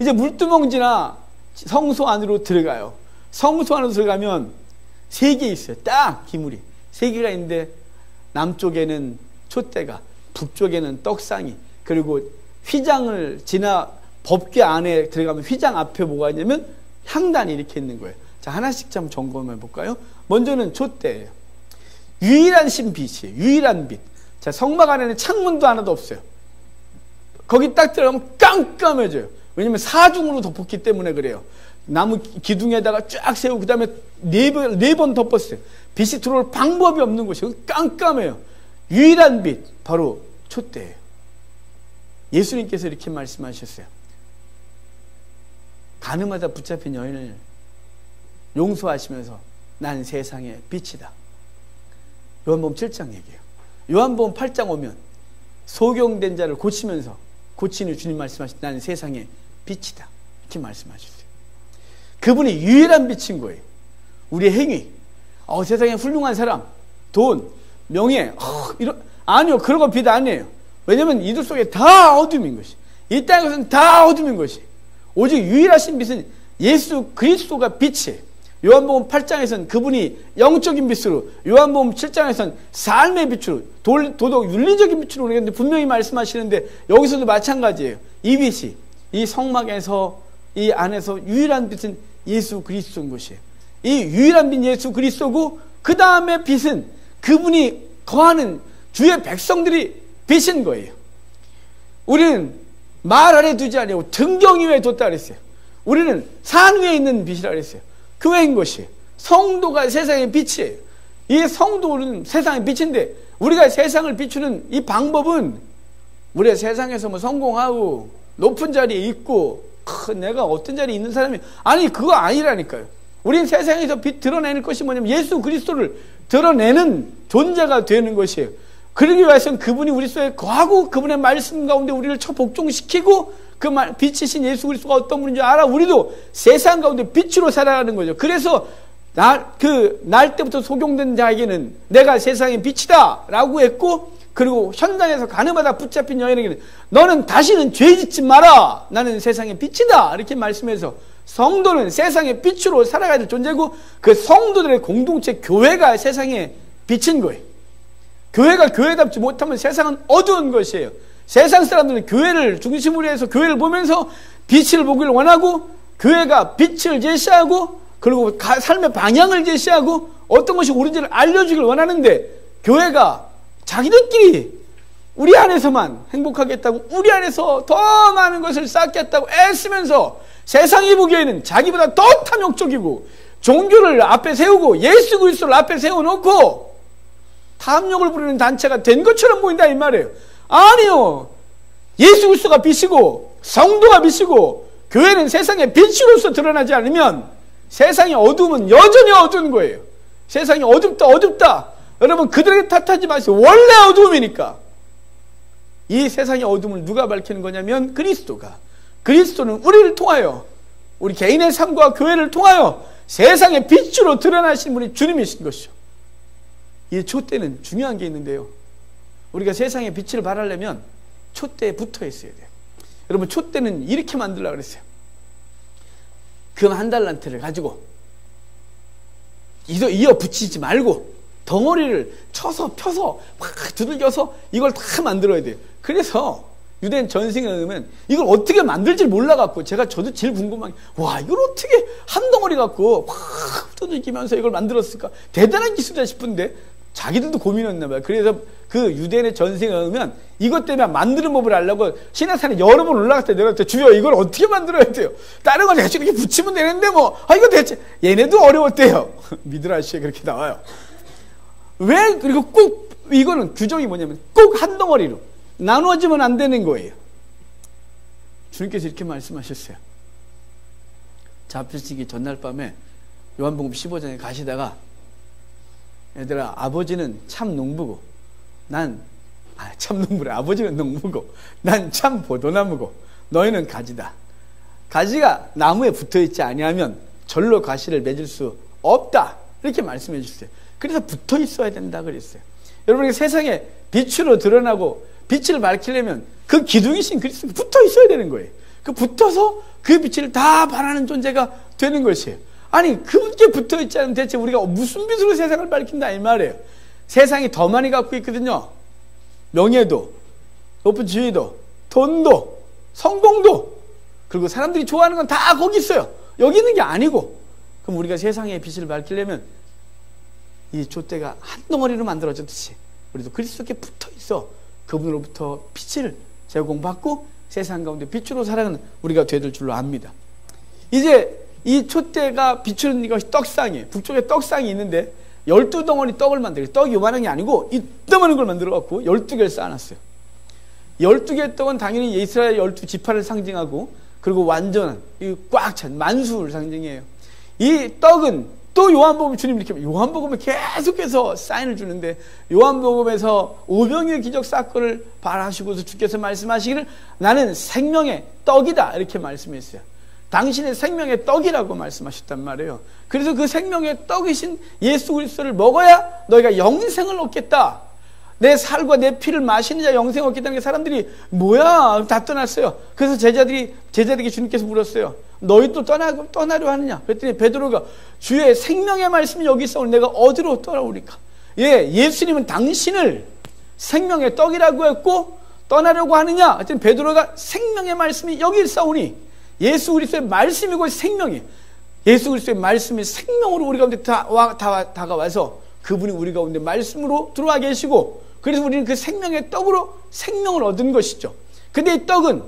이제 물두멍 지나 성소 안으로 들어가요. 성소 안으로 들어가면 3개 있어요. 딱 기물이 3개가 있는데 남쪽에는 촛대가, 북쪽에는 떡상이, 그리고 휘장을 지나 법궤 안에 들어가면 휘장 앞에 뭐가 있냐면 향단이 이렇게 있는 거예요. 자, 하나씩 좀 점검해 볼까요? 먼저는 촛대예요. 유일한 신빛이에요. 유일한 빛. 자, 성막 안에는 창문도 하나도 없어요. 거기 딱 들어가면 깜깜해져요. 왜냐면 사중으로 덮었기 때문에 그래요. 나무 기둥에다가 쫙 세우고 그 다음에 4번 덮었어요. 빛이 들어올 방법이 없는 곳이에요. 깜깜해요. 유일한 빛, 바로 촛대예요. 예수님께서 이렇게 말씀하셨어요. 가늠하다 붙잡힌 여인을 용서하시면서 난 세상의 빛이다. 요한복음 7장 얘기예요. 요한복음 8장 오면 소경된 자를 고치면서 고치는 주님 말씀하신 나는 세상의 빛이다. 이렇게 말씀하셨어요. 그분이 유일한 빛인 거예요. 우리의 행위, 세상에 훌륭한 사람, 돈, 명예, 아니요, 그런 거 빛 아니에요. 왜냐면 이들 속에 다 어둠인 것이, 이 땅에서는 다 어둠인 것이, 오직 유일하신 빛은 예수 그리스도가 빛이에요. 요한복음 8장에서는 그분이 영적인 빛으로, 요한복음 7장에서는 삶의 빛으로, 도덕 윤리적인 빛으로 우리가 분명히 말씀하시는데, 여기서도 마찬가지예요. 이 빛이 이 성막에서 이 안에서 유일한 빛은 예수 그리스도인 것이에요. 이 유일한 빛 예수 그리스도고, 그 다음에 빛은 그분이 거하는 주의 백성들이 빛인 거예요. 우리는 말 아래 두지 아니하고 등경 위에 뒀다 그랬어요. 우리는 산 위에 있는 빛이라 그랬어요. 교회인 것이에요. 성도가 세상의 빛이에요. 이 성도는 세상의 빛인데, 우리가 세상을 비추는 이 방법은 우리가 세상에서 뭐 성공하고 높은 자리에 있고 내가 어떤 자리에 있는 사람이, 아니 그거 아니라니까요. 우린 세상에서 빛 드러내는 것이 뭐냐면 예수 그리스도를 드러내는 존재가 되는 것이에요. 그러기 위해서는 그분이 우리 속에 거하고 그분의 말씀 가운데 우리를 복종시키고 그 빛이신 예수 그리스도가 어떤 분인지 알아 우리도 세상 가운데 빛으로 살아가는 거죠. 그래서 날 때부터 소경된 자에게는 내가 세상의 빛이다 라고 했고, 그리고 현장에서 가늠하다 붙잡힌 여인에게는 너는 다시는 죄 짓지 마라, 나는 세상의 빛이다 이렇게 말씀해서, 성도는 세상의 빛으로 살아가야 될 존재고, 그 성도들의 공동체 교회가 세상의 빛인 거예요. 교회가 교회답지 못하면 세상은 어두운 것이에요. 세상 사람들은 교회를 중심으로 해서 교회를 보면서 빛을 보기를 원하고, 교회가 빛을 제시하고, 그리고 삶의 방향을 제시하고 어떤 것이 옳은지를 알려주길 원하는데, 교회가 자기들끼리 우리 안에서만 행복하겠다고, 우리 안에서 더 많은 것을 쌓겠다고 애쓰면서 세상이 보기에는 자기보다 더 탐욕적이고 종교를 앞에 세우고 예수 그리스도를 앞에 세워놓고 탐욕을 부리는 단체가 된 것처럼 보인다 이 말이에요. 아니요, 예수 그리스도가 빛이고 성도가 빛이고 교회는 세상의 빛으로서 드러나지 않으면 세상의 어둠은 여전히 어두운 거예요. 세상이 어둡다. 여러분, 그들에게 탓하지 마세요. 원래 어두움이니까. 이 세상의 어둠을 누가 밝히는 거냐면 그리스도가. 그리스도는 우리를 통하여, 우리 개인의 삶과 교회를 통하여 세상의 빛으로 드러나신 분이 주님이신 것이죠. 이 촛대는 중요한 게 있는데요, 우리가 세상의 빛을 발하려면 촛대에 붙어 있어야 돼요. 여러분, 촛대는 이렇게 만들려고 그랬어요. 금 1달란트를 가지고 이어 붙이지 말고 덩어리를 쳐서 펴서 막 두들겨서 이걸 다 만들어야 돼요. 그래서 유대인 전승에 넣으면 이걸 어떻게 만들지 몰라갖고, 저도 제일 궁금한 게, 와, 이걸 어떻게 한 덩어리 갖고 막 두들기면서 이걸 만들었을까? 대단한 기술이다 싶은데 자기들도 고민했나 봐요. 그래서 그 유대인의 전승에 넣으면 이것 때문에 만드는 법을 알려고 시내산에 여러 번 올라갔을 때 내가 주여 이걸 어떻게 만들어야 돼요? 다른 건 대충 이렇게 붙이면 되는데 이거 대체 얘네도 어려웠대요. 미드라시에 그렇게 나와요. 왜? 그리고 꼭 이거는 규정이 뭐냐면 꼭 한 덩어리로 나누어지면 안 되는 거예요. 주님께서 이렇게 말씀하셨어요. 잡히시기 전날 밤에 요한복음 15장에 가시다가, 얘들아, 아버지는 참 농부고 아버지는 농부고 난 참 포도나무고 너희는 가지다. 가지가 나무에 붙어있지 아니하면 절로 가시를 맺을 수 없다, 이렇게 말씀해 주셨어요. 그래서 붙어 있어야 된다 그랬어요. 여러분이 세상에 빛으로 드러나고 빛을 밝히려면 그 기둥이신 그리스도가 붙어 있어야 되는 거예요. 그 붙어서 그 빛을 다 발하는 존재가 되는 것이에요. 아니 그게 붙어있지 않으면 대체 우리가 무슨 빛으로 세상을 밝힌다 이 말이에요. 세상이 더 많이 갖고 있거든요. 명예도, 높은 지위도, 돈도, 성공도, 그리고 사람들이 좋아하는 건 다 거기 있어요. 여기 있는 게 아니고. 그럼 우리가 세상의 빛을 밝히려면 이 촛대가 한 덩어리로 만들어졌듯이 우리도 그리스도께 붙어있어 그분으로부터 빛을 제공받고 세상 가운데 빛으로 살아가는 우리가 되될 줄로 압니다. 이제 이 촛대가 비추는 이것이 떡상이에요. 북쪽에 떡상이 있는데 12덩어리 떡을 만들어요. 떡이 요만한 게 아니고 이따만한 걸 만들어갖고 12개를 쌓아놨어요. 12개의 떡은 당연히 이스라엘 12지파를 상징하고, 그리고 완전한 꽉 찬 만수를 상징해요. 이 떡은 또 요한복음 주님 이렇게 요한복음에 계속해서 사인을 주는데, 요한복음에서 오병이의 기적 사건을 발하시고서 주께서 말씀하시기를 나는 생명의 떡이다 이렇게 말씀했어요. 당신의 생명의 떡이라고 말씀하셨단 말이에요. 그래서 그 생명의 떡이신 예수 그리스도를 먹어야 너희가 영생을 얻겠다. 내 살과 내 피를 마시는 자 영생을 얻겠다는 게 사람들이 뭐야 다 떠났어요. 그래서 제자들에게 주님께서 물었어요. 너희 또 떠나려 하느냐? 그랬더니 베드로가 주의 생명의 말씀이 여기 있어오니 내가 어디로 떠나오리까? 예수님은 당신을 생명의 떡이라고 했고 떠나려고 하느냐? 하여튼 베드로가 생명의 말씀이 여기 있어오니, 예수 그리스도의 말씀이 곧 생명이에요. 예수 그리스도의 말씀이 생명으로 우리 가운데 다가와서 그분이 우리 가운데 말씀으로 들어와 계시고, 그래서 우리는 그 생명의 떡으로 생명을 얻은 것이죠. 근데 이 떡은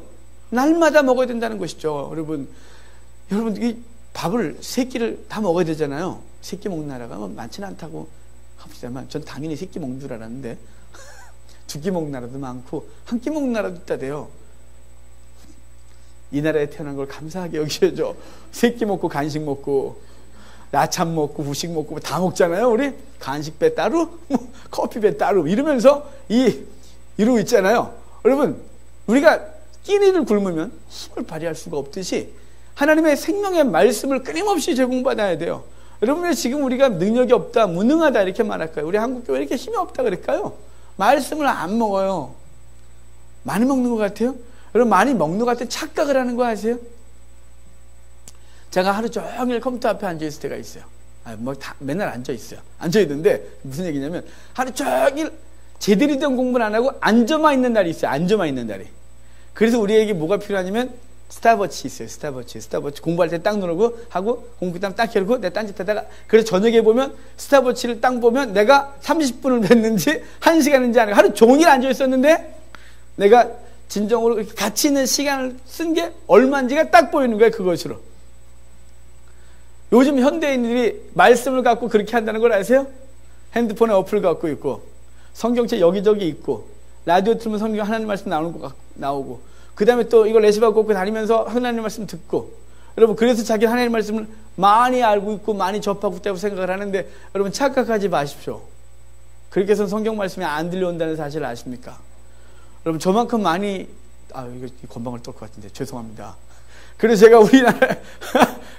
날마다 먹어야 된다는 것이죠. 여러분 이 밥을 3끼를 다 먹어야 되잖아요. 3끼 먹는 나라가 많지는 않다고 합시다만, 전 당연히 3끼 먹는 줄 알았는데 2끼 먹는 나라도 많고 1끼 먹는 나라도 있다대요. 이 나라에 태어난 걸 감사하게 여기셔야죠. 3끼 먹고 간식 먹고 야참 먹고 후식 먹고 다 먹잖아요. 우리 간식 배 따로 커피 배 따로 이러면서 이러고 있잖아요. 여러분 우리가 끼니를 굶으면 힘을 발휘할 수가 없듯이 하나님의 생명의 말씀을 끊임없이 제공받아야 돼요. 여러분 왜 지금 우리가 능력이 없다, 무능하다 이렇게 말할까요? 우리 한국교회 왜 이렇게 힘이 없다 그럴까요? 말씀을 안 먹어요. 많이 먹는 것 같아요? 여러분 많이 먹는 것 같아 착각을 하는 거 아세요? 제가 하루 종일 컴퓨터 앞에 앉아있을 때가 있어요. 맨날 앉아있어요. 앉아있는데 무슨 얘기냐면 하루 종일 제대로 된 공부는 안 하고 앉아만 있는 날이 있어요. 앉아만 있는 날이. 그래서 우리에게 뭐가 필요하냐면 스탑워치 있어요. 스탑워치 공부할 때 딱 누르고 하고 공부 끝나면 딱 켜고 내 딴짓하다가, 그래서 저녁에 보면 스탑워치를 딱 보면 내가 30분을 했는지 1시간인지 아니고 하루 종일 앉아있었는데 내가 진정으로 가치 있는 시간을 쓴 게 얼마인지가 딱 보이는 거예요. 그것으로. 요즘 현대인들이 말씀을 갖고 그렇게 한다는 걸 아세요? 핸드폰에 어플 갖고 있고 성경책 여기저기 있고 라디오 틀면 성경 하나님 말씀 나오고 그 다음에 또 이걸 레시바 꽂고 다니면서 하나님 말씀 듣고, 여러분 그래서 자기 하나님 말씀을 많이 알고 있고 많이 접하고 있다고 생각을 하는데, 여러분 착각하지 마십시오. 그렇게 해서 성경 말씀이 안 들려온다는 사실을 아십니까? 여러분 저만큼 많이 이거 건방을 떨 것 같은데 죄송합니다. 그래서 제가 우리나라에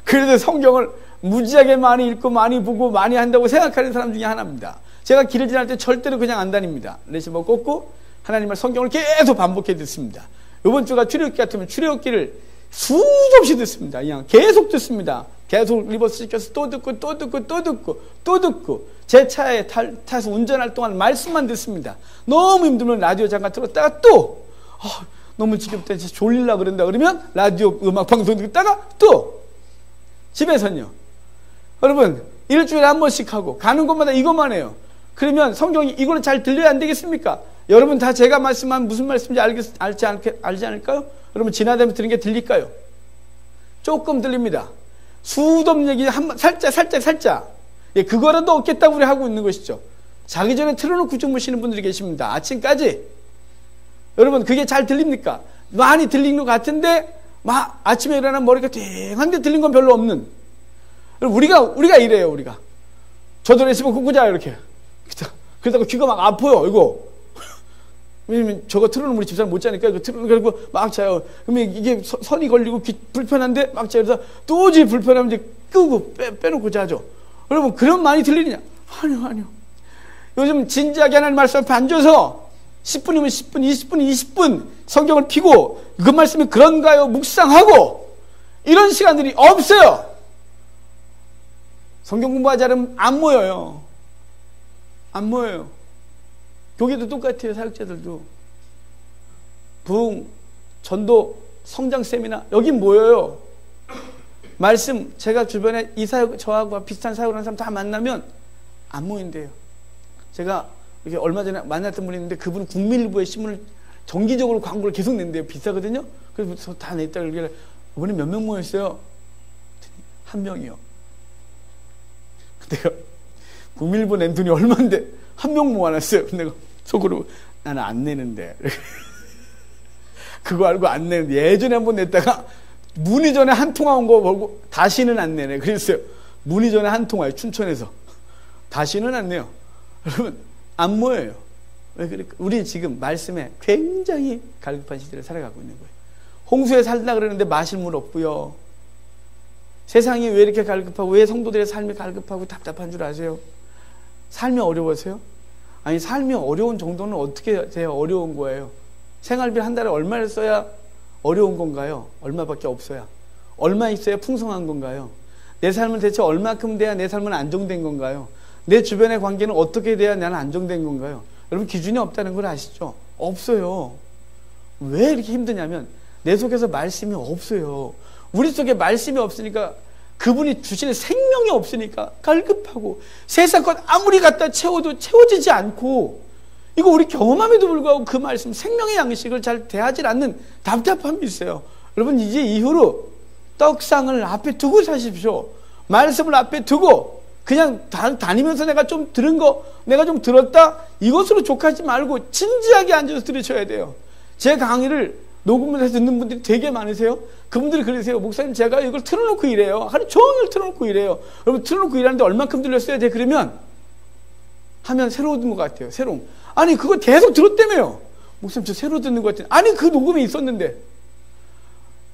그래서 성경을 무지하게 많이 읽고 많이 보고 많이 한다고 생각하는 사람 중에 하나입니다. 제가 길을 지날 때 절대로 그냥 안 다닙니다. 레시버 꽂고 하나님의 성경을 계속 반복해 듣습니다. 이번 주가 출애굽기 같으면 출애굽기를 수도 없이 듣습니다. 그냥 계속 듣습니다. 계속 리버스 시켜서 또 듣고 제 차에 타서 운전할 동안 말씀만 듣습니다. 너무 힘들면 라디오 잠깐 틀었다가 또 너무 지겹다 이제 졸리려 그러면 라디오 음악 방송 듣다가 또 집에서는요. 여러분 일주일에 한 번씩 하고 가는 곳마다 이것만 해요. 그러면 성경이 이거는 잘 들려야 안 되겠습니까? 여러분 다 제가 말씀한 무슨 말씀인지 알지 않을까요? 여러분 지나다니면서 들은 게 들릴까요? 조금 들립니다. 수도 없는 얘기 살짝 그거라도 얻겠다고 우리 하고 있는 것이죠. 자기 전에 틀어놓고 주무시는 분들이 계십니다. 아침까지. 여러분 그게 잘 들립니까? 많이 들린 것 같은데 아침에 일어나면 머리가 띵한데 들린 건 별로 없는. 우리가 이래요. 우리가 저도 레시버 꽂고자 이렇게 그러다가 귀가 막 아파요. 이거 왜냐면 저거 틀어놓으면 우리 집사람 못 자니까 이거 틀어놓고 막 자요. 그러면 이게 선이 걸리고 귀 불편한데 막 자요. 그래서 도저히 불편하면 이제 끄고 빼놓고 자죠. 여러분 그럼 많이 들리느냐? 아니요. 요즘 진지하게 하나님 말씀 앞에 앉아서 10분이면 10분, 20분 성경을 피고 그 말씀이 그런가요? 묵상하고 이런 시간들이 없어요. 성경 공부하지 않으면 안 모여요. 안 모여요. 교회도 똑같아요. 사역자들도. 부흥, 전도, 성장 세미나 여기 모여요. 말씀, 제가 주변에 이 사역, 저하고 비슷한 사역을 하는 사람 다 만나면 안 모인대요. 제가 이렇게 얼마 전에 만났던 분이 있는데 그분은 국민일보에 신문을 정기적으로 광고를 계속 낸대요. 비싸거든요. 그래서 다 냈다 그러길래 이번에 몇 명 모였어요? 한 명이요. 내가 국민일보 낸 돈이 얼마인데 한 명 모아놨어요. 내가 속으로 나는 안 내는데 그거 알고 안 내는데 예전에 한번 냈다가 문의 전에 한 통화 온 거 보고 다시는 안 내네. 그랬어요. 문의 전에 한 통화에 춘천에서 다시는 안 내요. 여러분 안 모여요. 왜 그럴까? 우리 지금 말씀에 굉장히 갈급한 시대를 살아가고 있는 거예요. 홍수에 살다 그러는데 마실 물 없고요. 세상이 왜 이렇게 갈급하고 왜 성도들의 삶이 갈급하고 답답한 줄 아세요? 삶이 어려워서요? 아니 삶이 어려운 정도는 어떻게 돼요? 어려운 거예요. 생활비 한 달에 얼마를 써야 어려운 건가요? 얼마밖에 없어야. 얼마 있어야 풍성한 건가요? 내 삶은 대체 얼마큼 돼야 내 삶은 안정된 건가요? 내 주변의 관계는 어떻게 돼야 나는 안정된 건가요? 여러분 기준이 없다는 걸 아시죠? 없어요. 왜 이렇게 힘드냐면 내 속에서 말씀이 없어요. 우리 속에 말씀이 없으니까 그분이 주시는 생명이 없으니까 갈급하고 세상 것 아무리 갖다 채워도 채워지지 않고 이거 우리 경험함에도 불구하고 그 말씀 생명의 양식을 잘 대하지 않는 답답함이 있어요. 여러분 이제 이후로 떡상을 앞에 두고 사십시오. 말씀을 앞에 두고 그냥 다니면서 내가 좀 들은 거 내가 좀 들었다 이것으로 족하지 말고 진지하게 앉아서 들으셔야 돼요. 제 강의를 녹음을 해서 듣는 분들이 되게 많으세요. 그분들이 그러세요. 목사님 제가 이걸 틀어놓고 이래요. 하루 종일 틀어놓고 이래요. 여러분 틀어놓고 일하는데 얼만큼 들렸어야 돼? 그러면 하면 새로 듣는 것 같아요. 새로운. 아니 그거 계속 들었다며요. 목사님 저 새로 듣는 것 같아요. 아니 그 녹음이 있었는데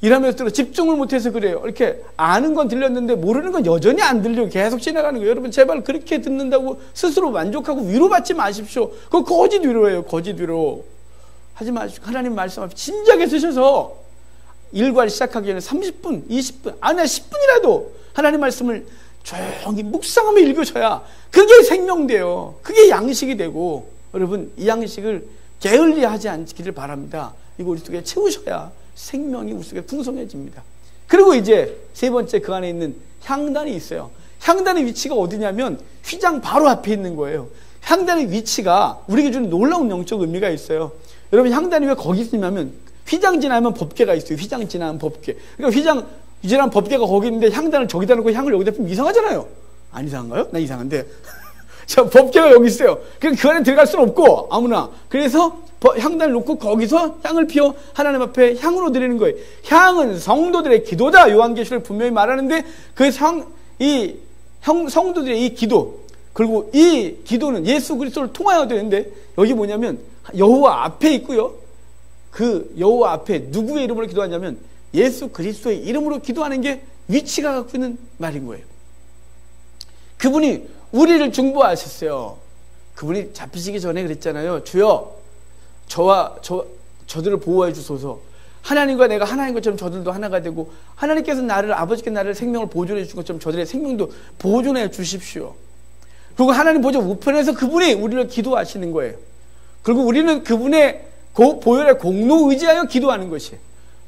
일하면서 들어 집중을 못해서 그래요. 이렇게 아는 건 들렸는데 모르는 건 여전히 안 들려요. 계속 지나가는 거예요. 여러분 제발 그렇게 듣는다고 스스로 만족하고 위로받지 마십시오. 그거 거짓 위로예요. 거짓 위로. 하지 마십시오. 하나님 말씀 앞에 진지하게 쓰셔서 일과를 시작하기 전에 30분, 20분, 아니 10분이라도 하나님 말씀을 조용히 묵상하며 읽으셔야 그게 생명돼요. 그게 양식이 되고 여러분 이 양식을 게을리하지 않기를 바랍니다. 이거 우리 속에 채우셔야 생명이 우리 속에 풍성해집니다. 그리고 이제 세 번째 그 안에 있는 향단이 있어요. 향단의 위치가 어디냐면 휘장 바로 앞에 있는 거예요. 향단의 위치가 우리 기준에 놀라운 영적 의미가 있어요. 여러분 향단이 왜 거기 있냐면 휘장 지나면 법궤가 있어요. 휘장 지나면 법궤. 그러니까 휘장 지나면 법궤가 거기 있는데 향단을 저기다 놓고 향을 여기다 피면 이상하잖아요. 안 이상한가요? 나 이상한데. 자, 법궤가 여기 있어요. 그러니까 그 안에 들어갈 수는 없고 아무나. 그래서 향단을 놓고 거기서 향을 피워 하나님 앞에 향으로 드리는 거예요. 향은 성도들의 기도다. 요한계시록 분명히 말하는데 그 성도들의 이 기도 그리고 이 기도는 예수 그리스도를 통하여 되는데 여기 뭐냐면 여호와 앞에 있고요. 그 여호와 앞에 누구의 이름으로 기도하냐면 예수 그리스도의 이름으로 기도하는 게 위치가 갖고 있는 말인 거예요. 그분이 우리를 중보하셨어요. 그분이 잡히시기 전에 그랬잖아요. 주여 저들을 보호해 주소서. 하나님과 내가 하나인 것처럼 저들도 하나가 되고 하나님께서 아버지께 나를 생명을 보존해 주신 것처럼 저들의 생명도 보존해 주십시오. 그리고 하나님 보좌 우편에서 그분이 우리를 기도하시는 거예요. 그리고 우리는 그분의 보혈의 공로 의지하여 기도하는 것이에요.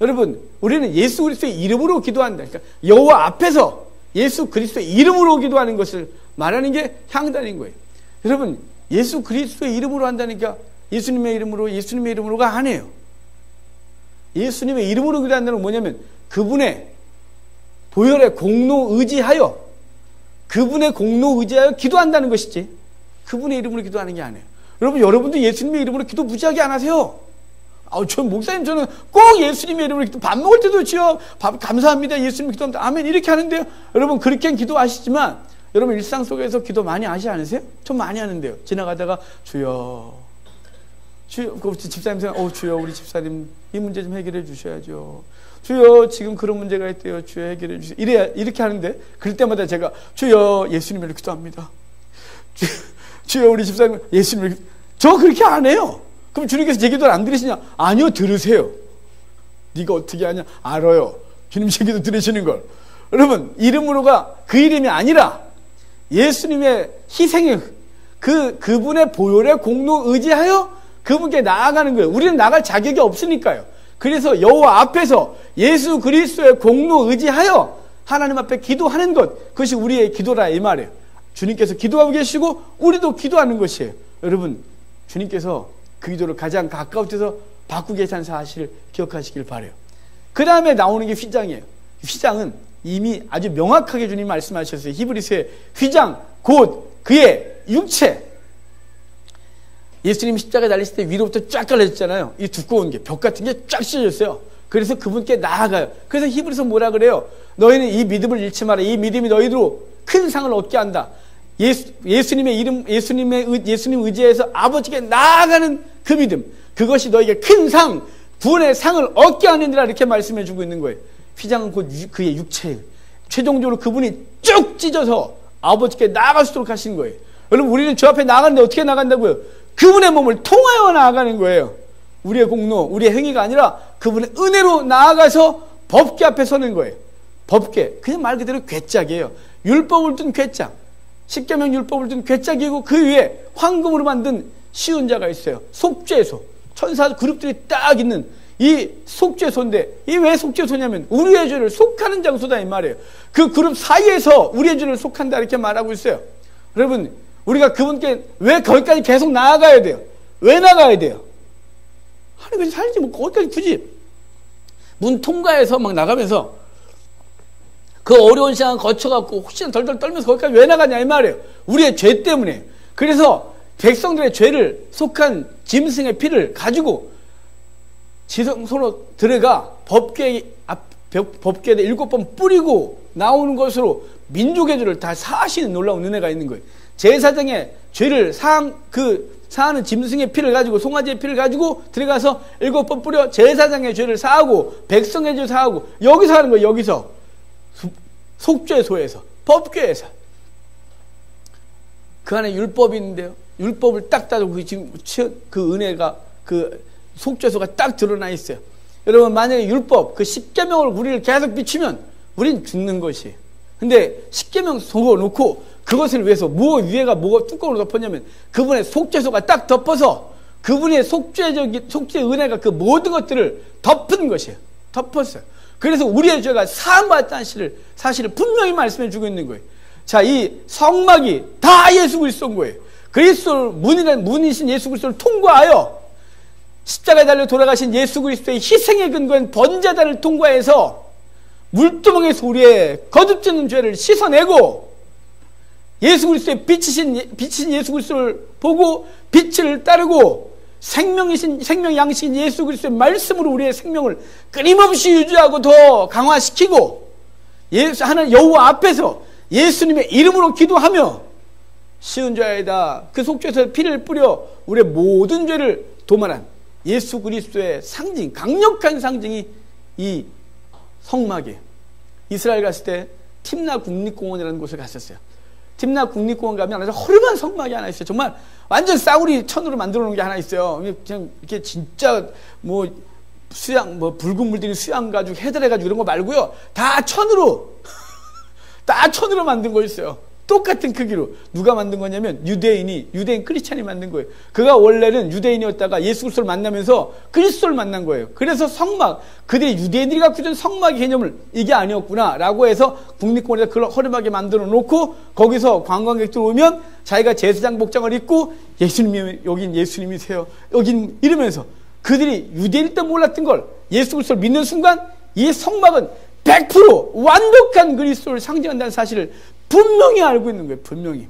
여러분 우리는 예수 그리스도의 이름으로 기도한다. 그러니까 여호와 앞에서 예수 그리스도의 이름으로 기도하는 것을 말하는 게 향단인 거예요. 여러분 예수 그리스도의 이름으로 한다니까 예수님의 이름으로가 아니에요. 예수님의 이름으로 기도한다는 건 뭐냐면 그분의 보혈의 공로 의지하여 기도한다는 것이지 그분의 이름으로 기도하는 게 아니에요. 여러분도 예수님의 이름으로 기도 무지하게 안 하세요. 목사님 저는 꼭 예수님의 이름으로 기도 밥 먹을 때도 주여 밥 감사합니다 예수님 기도합니다 아멘 이렇게 하는데요. 여러분 그렇게 기도하시지만 여러분 일상 속에서 기도 많이 하시지 않으세요? 좀 많이 하는데요. 지나가다가 주여 그 집사님 생각 주여 우리 집사님 이 문제 좀 해결해 주셔야죠. 주여 지금 그런 문제가 있대요. 주여 해결해 주세요. 이렇게 하는데 그럴 때마다 제가 주여 예수님을 기도합니다. 주여 우리 집사님 예수님을 저 그렇게 안 해요. 그럼 주님께서 제 기도를 안 들으시냐? 아니요 들으세요. 네가 어떻게 하냐? 알아요. 주님 제 기도 들으시는 걸. 여러분 이름으로가 그 이름이 아니라 예수님의 희생에 그분의 보혈의 공로 의지하여 그분께 나아가는 거예요. 우리는 나갈 자격이 없으니까요. 그래서 여호와 앞에서 예수 그리스도의 공로 의지하여 하나님 앞에 기도하는 것, 그것이 우리의 기도라 이 말이에요. 주님께서 기도하고 계시고 우리도 기도하는 것이에요. 여러분, 주님께서 그 기도를 가장 가까운 데서 받고 계시는 사실을 기억하시길 바라요. 그 다음에 나오는 게 휘장이에요. 휘장은 이미 아주 명확하게 주님 말씀하셨어요. 히브리서의 휘장, 곧 그의 육체. 예수님 십자가에 달리실 때 위로부터 쫙 갈라졌잖아요. 이 두꺼운 게, 벽 같은 게 쫙 씌어졌어요. 그래서 그분께 나아가요. 그래서 히브리서 뭐라 그래요? 너희는 이 믿음을 잃지 마라. 이 믿음이 너희로 큰 상을 얻게 한다. 예수님 의지해서 아버지께 나아가는 그 믿음, 그것이 너에게 큰 상, 구원의 상을 얻게 하느니라, 이렇게 말씀해 주고 있는 거예요. 휘장은 곧 그의 육체예요. 최종적으로 그분이 쭉 찢어서 아버지께 나아갈 수 있도록 하신 거예요. 여러분, 우리는 주 앞에 나가는데 어떻게 나간다고요? 그분의 몸을 통하여 나아가는 거예요. 우리의 공로, 우리의 행위가 아니라 그분의 은혜로 나아가서 법궤 앞에 서는 거예요. 법궤, 그냥 말 그대로 궤짝이에요. 율법을 둔 궤짝, 십계명 율법을 둔 궤짝이고 그 위에 황금으로 만든 시은자가 있어요. 속죄소, 천사 그룹들이 딱 있는 이 속죄소인데, 이 왜 속죄소냐면 우리의 죄를 속하는 장소다 이 말이에요. 그 그룹 사이에서 우리의 죄를 속한다, 이렇게 말하고 있어요. 여러분, 우리가 그분께 왜 거기까지 계속 나아가야 돼요? 왜 나가야 돼요? 아니, 그냥 살지 뭐 거기까지 굳이 문 통과해서 막 나가면서 그 어려운 시간 거쳐갖고 혹시나 덜덜 떨면서 거기까지 왜 나가냐 이 말이에요. 우리의 죄 때문에. 그래서 백성들의 죄를 속한 짐승의 피를 가지고 지성소로 들어가 법궤에 7번 뿌리고 나오는 것으로 민족의 죄를 다 사하시는 놀라운 은혜가 있는 거예요. 제사장의 죄를 사하는 짐승의 피를 가지고, 송아지의 피를 가지고 들어가서 7번 뿌려 제사장의 죄를 사하고 백성의 죄를 사하고, 여기서 하는 거예요. 여기서 속죄소에서, 법궤에서. 그 안에 율법이 있는데요, 율법을 딱 따지고 그 은혜가, 그 속죄소가 딱 드러나 있어요. 여러분, 만약에 율법, 그 십계명을 우리를 계속 비추면 우린 죽는 것이에요. 근데 십계명 속어놓고 그것을 위해서 위에가 뭐가 뚜껑으로 덮었냐면 그분의 속죄소가 딱 덮어서 그분의 속죄 은혜가 그 모든 것들을 덮은 것이에요. 덮었어요. 그래서 우리의 죄가 사함받았다는 사실을 분명히 말씀해 주고 있는 거예요. 자, 이 성막이 다 예수 그리스도인 거예요. 그리스도 문이신 예수 그리스도를 통과하여 십자가에 달려 돌아가신 예수 그리스도의 희생의 근거인 번제단을 통과해서 물두멍에서 우리의 거듭지는 죄를 씻어내고, 예수 그리스도의 빛이신 예수 그리스도를 보고 빛을 따르고, 생명 양식인 예수 그리스도의 말씀으로 우리의 생명을 끊임없이 유지하고 더 강화시키고, 하나님 여호와 앞에서 예수님의 이름으로 기도하며 시은자에다 그 속죄소에 피를 뿌려 우리의 모든 죄를 도말한 예수 그리스도의 상징, 강력한 상징이 이 성막이에요. 이스라엘 갔을 때 팀나 국립공원이라는 곳을 갔었어요. 팀나 국립공원 가면 아주 허름한 성막이 하나 있어요. 정말 완전 싸구리 천으로 만들어 놓은 게 하나 있어요. 그냥 이렇게 진짜 붉은 물들이 수양 가지고 해달해가지고 이런 거 말고요, 다 천으로 만든 거 있어요. 똑같은 크기로. 누가 만든 거냐면 유대인 크리스찬이 만든 거예요. 그가 원래는 유대인이었다가 예수 그리스도를 만나면서 그리스도를 만난 거예요. 그래서 성막, 그들이 유대인들이 갖고 있던 성막의 개념을 이게 아니었구나 라고 해서 국립공원에다 그걸 허름하게 만들어 놓고, 거기서 관광객들 오면 자기가 제사장 복장을 입고 여긴 예수님이세요, 여긴 이러면서, 그들이 유대인일 때 몰랐던 걸 예수 그리스도를 믿는 순간 이 성막은 100% 완벽한 그리스도를 상징한다는 사실을 분명히 알고 있는 거예요. 분명히.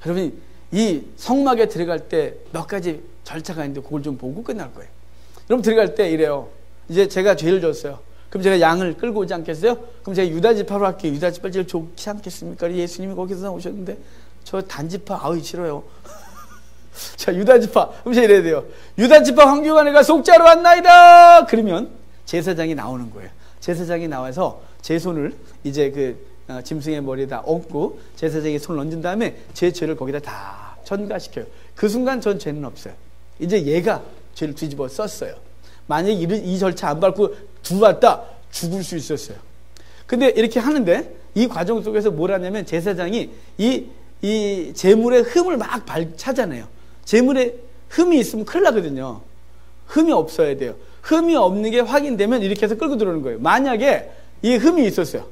여러분, 이 성막에 들어갈 때 몇 가지 절차가 있는데 그걸 좀 보고 끝날 거예요. 여러분, 들어갈 때 이래요. 이제 제가 죄를 졌어요. 그럼 제가 양을 끌고 오지 않겠어요? 그럼 제가 유다지파로 할게요. 유다지파 제일 좋지 않겠습니까? 예수님이 거기서 나오셨는데 저 단지파 싫어요. 자, 유다지파. 그럼 제가 이래야 돼요. 유다지파 황교관이가 속죄하러 왔나이다. 그러면 제사장이 나오는 거예요. 제사장이 나와서 제 손을 이제 짐승의 머리에다 얹고 제사장이 손을 얹은 다음에 제 죄를 거기다 다 전가시켜요. 그 순간 전 죄는 없어요. 이제 얘가 죄를 뒤집어 썼어요. 만약에 이 절차 안 밟고 들어왔다, 죽을 수 있었어요. 근데 이렇게 하는데 이 과정 속에서 뭘 하냐면 제사장이 이 제물의 흠을 막 찾아내요. 제물에 흠이 있으면 큰일 나거든요. 흠이 없어야 돼요. 흠이 없는 게 확인되면 이렇게 해서 끌고 들어오는 거예요. 만약에 이 흠이 있었어요.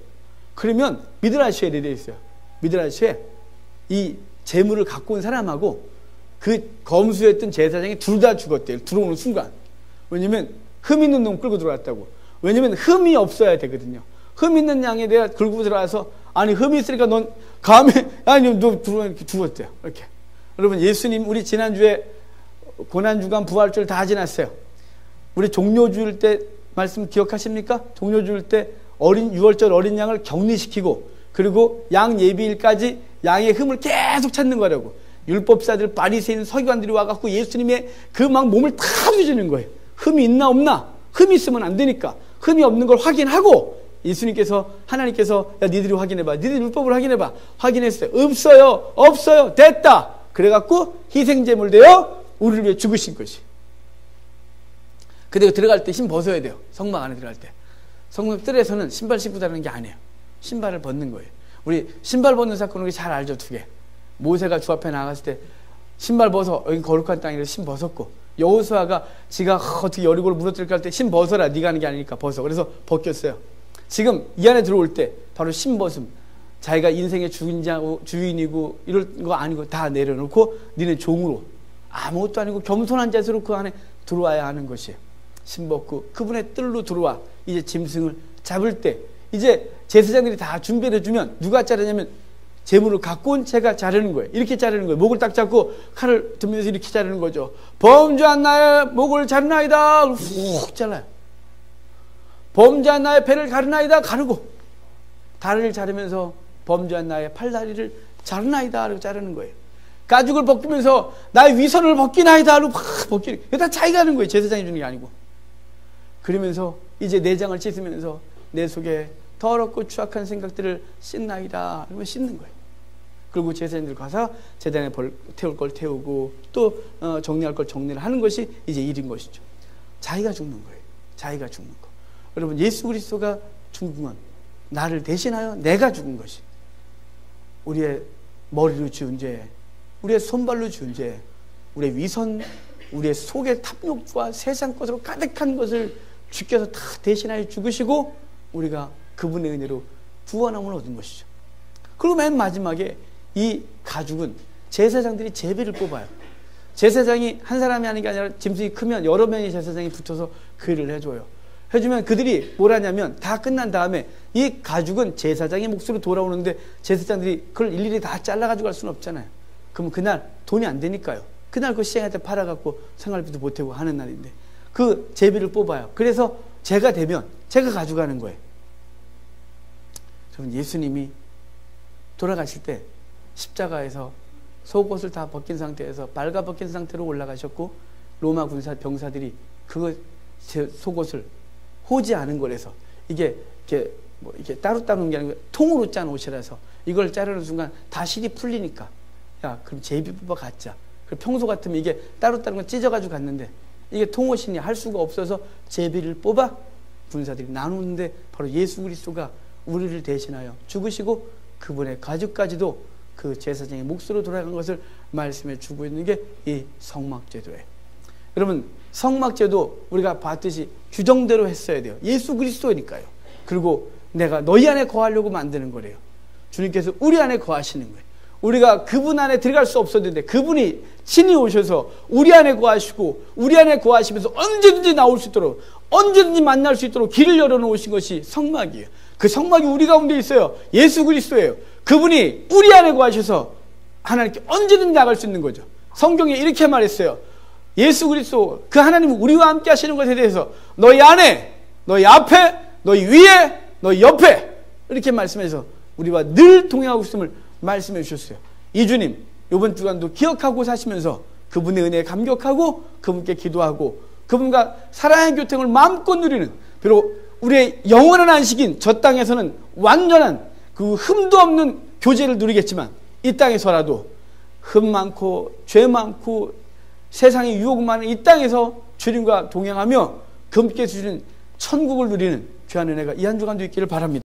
그러면 미드라시에 되어 있어요. 미드라시에 이 제물을 갖고 온 사람하고 그 검수했던 제사장이 둘 다 죽었대요. 들어오는 순간. 왜냐면 흠 있는 놈 끌고 들어왔다고. 왜냐면 흠이 없어야 되거든요. 흠 있는 양에 대해 끌고 들어와서 아니 흠이 있으니까 넌 감히 아니 너 들어와 이렇게 죽었대요. 이렇게. 여러분 예수님 우리 지난주에 고난주간 부활절 다 지났어요. 우리 종료주일 때 말씀 기억하십니까? 종료주일 때 유월절 어린 양을 격리시키고 그리고 양 예비일까지 양의 흠을 계속 찾는 거라고. 율법사들 바리새인 서기관들이 와갖고 예수님의 그 막 몸을 다 뒤지는 거예요. 흠이 있나 없나? 흠이 있으면 안 되니까 흠이 없는 걸 확인하고 예수님께서 하나님께서 야 니들이 확인해봐. 니들이 율법을 확인해봐. 확인했어요. 없어요. 됐다. 그래갖고 희생제물 되어 우리를 위해 죽으신 것이. 근데 들어갈 때 신발 벗어야 돼요. 성막 안에 들어갈 때. 성막 뜰에서는 신발 신고 다니는 게 아니에요. 신발을 벗는 거예요. 우리 신발 벗는 사건 우리 잘 알죠. 2개. 모세가 주 앞에 나갔을 때 신발 벗어. 여기 거룩한 땅이라서 신 벗었고 여호수아가 지가 어떻게 여리고를 무너뜨릴까 할 때 신 벗어라. 네가 하는 게 아니니까 벗어. 그래서 벗겼어요. 지금 이 안에 들어올 때 바로 신 벗음. 자기가 인생의 주인이고 이럴 거 아니고 다 내려놓고 니네 종으로 아무것도 아니고 겸손한 자세로 그 안에 들어와야 하는 것이에요. 신 벗고 그분의 뜰로 들어와 이제 짐승을 잡을 때 이제 제사장들이 다 준비를 해주면 누가 자르냐면 제물을 갖고 온 채가 자르는 거예요. 이렇게 자르는 거예요. 목을 딱 잡고 칼을 들면서 이렇게 자르는 거죠. 범죄한 나의 목을 자르나이다. 훅 잘라요. 범죄한 나의 배를 가르나이다. 가르고 다리를 자르면서 범죄한 나의 팔다리를 자르나이다. 하고 자르는 거예요. 가죽을 벗기면서 나의 위선을 벗기나이다. 하고 팍 벗기는 이거 다 자기가 하는 거예요. 제사장이 주는 게 아니고. 그러면서 이제 내장을 씻으면서 내 속에 더럽고 추악한 생각들을 씻나이다. 그러면 씻는 거예요. 그리고 제사장들 가서 제단에 태울 걸 태우고 또 정리할 걸 정리를 하는 것이 이제 일인 것이죠. 자기가 죽는 거예요. 자기가 죽는 거. 여러분 예수 그리스도가 죽은 건 나를 대신하여 내가 죽은 것이 우리의 머리로 지은 죄, 우리의 손발로 지은 죄, 우리의 위선, 우리의 속의 탐욕과 세상 것으로 가득한 것을 주께서 다 대신하여 죽으시고 우리가 그분의 은혜로 구원함을 얻은 것이죠. 그리고 맨 마지막에 이 가죽은 제사장들이 제비를 뽑아요. 제사장이 한 사람이 하는 게 아니라 짐승이 크면 여러 명의 제사장이 붙어서 그 일을 해줘요. 해주면 그들이 뭘 하냐면 다 끝난 다음에 이 가죽은 제사장의 몫으로 돌아오는데 제사장들이 그걸 일일이 다 잘라가지고 갈 수는 없잖아요. 그럼 그날 돈이 안 되니까요. 그날 그 시장한테 팔아갖고 생활비도 보태고 하는 날인데 그 제비를 뽑아요. 그래서 제가 되면 제가 가져가는 거예요. 여러분 예수님이 돌아가실 때 십자가에서 속옷을 다 벗긴 상태에서 발가벗긴 상태로 올라가셨고 로마 군사 병사들이 그거 속옷을 호지 않은 거라서 이게 따로 따는 게 아니고 통으로 짠 옷이라서 이걸 자르는 순간 다 실이 풀리니까 야 그럼 제비 뽑아 갖자. 평소 같으면 이게 따로 따른 건 찢어가지고 갔는데 이게 통옷이니 할 수가 없어서 제비를 뽑아 군사들이 나누는데 바로 예수 그리스도가 우리를 대신하여 죽으시고 그분의 가죽까지도 그 제사장의 몫으로 돌아간 것을 말씀해 주고 있는 게 이 성막제도예요. 여러분 성막제도 우리가 봤듯이 규정대로 했어야 돼요. 예수 그리스도니까요. 그리고 내가 너희 안에 거하려고 만드는 거래요. 주님께서 우리 안에 거하시는 거예요. 우리가 그분 안에 들어갈 수 없었는데 그분이 친히 오셔서 우리 안에 거하시고 우리 안에 거하시면서 언제든지 나올 수 있도록 언제든지 만날 수 있도록 길을 열어놓으신 것이 성막이에요. 그 성막이 우리 가운데 있어요. 예수 그리스도예요. 그분이 우리 안에 거하셔서 하나님께 언제든지 나갈 수 있는 거죠. 성경에 이렇게 말했어요. 예수 그리스도 그 하나님은 우리와 함께 하시는 것에 대해서 너희 안에, 너희 앞에, 너희 위에, 너희 옆에 이렇게 말씀해서 우리와 늘 동행하고 있음을 말씀해 주셨어요. 이 주님 이번 주간도 기억하고 사시면서 그분의 은혜에 감격하고 그분께 기도하고 그분과 사랑의 교통을 마음껏 누리는 비록 우리의 영원한 안식인 저 땅에서는 완전한 그 흠도 없는 교제를 누리겠지만 이 땅에서라도 흠 많고 죄 많고 세상의 유혹 많은 이 땅에서 주님과 동행하며 그분께 주시는 천국을 누리는 귀한 은혜가 이 한 주간도 있기를 바랍니다.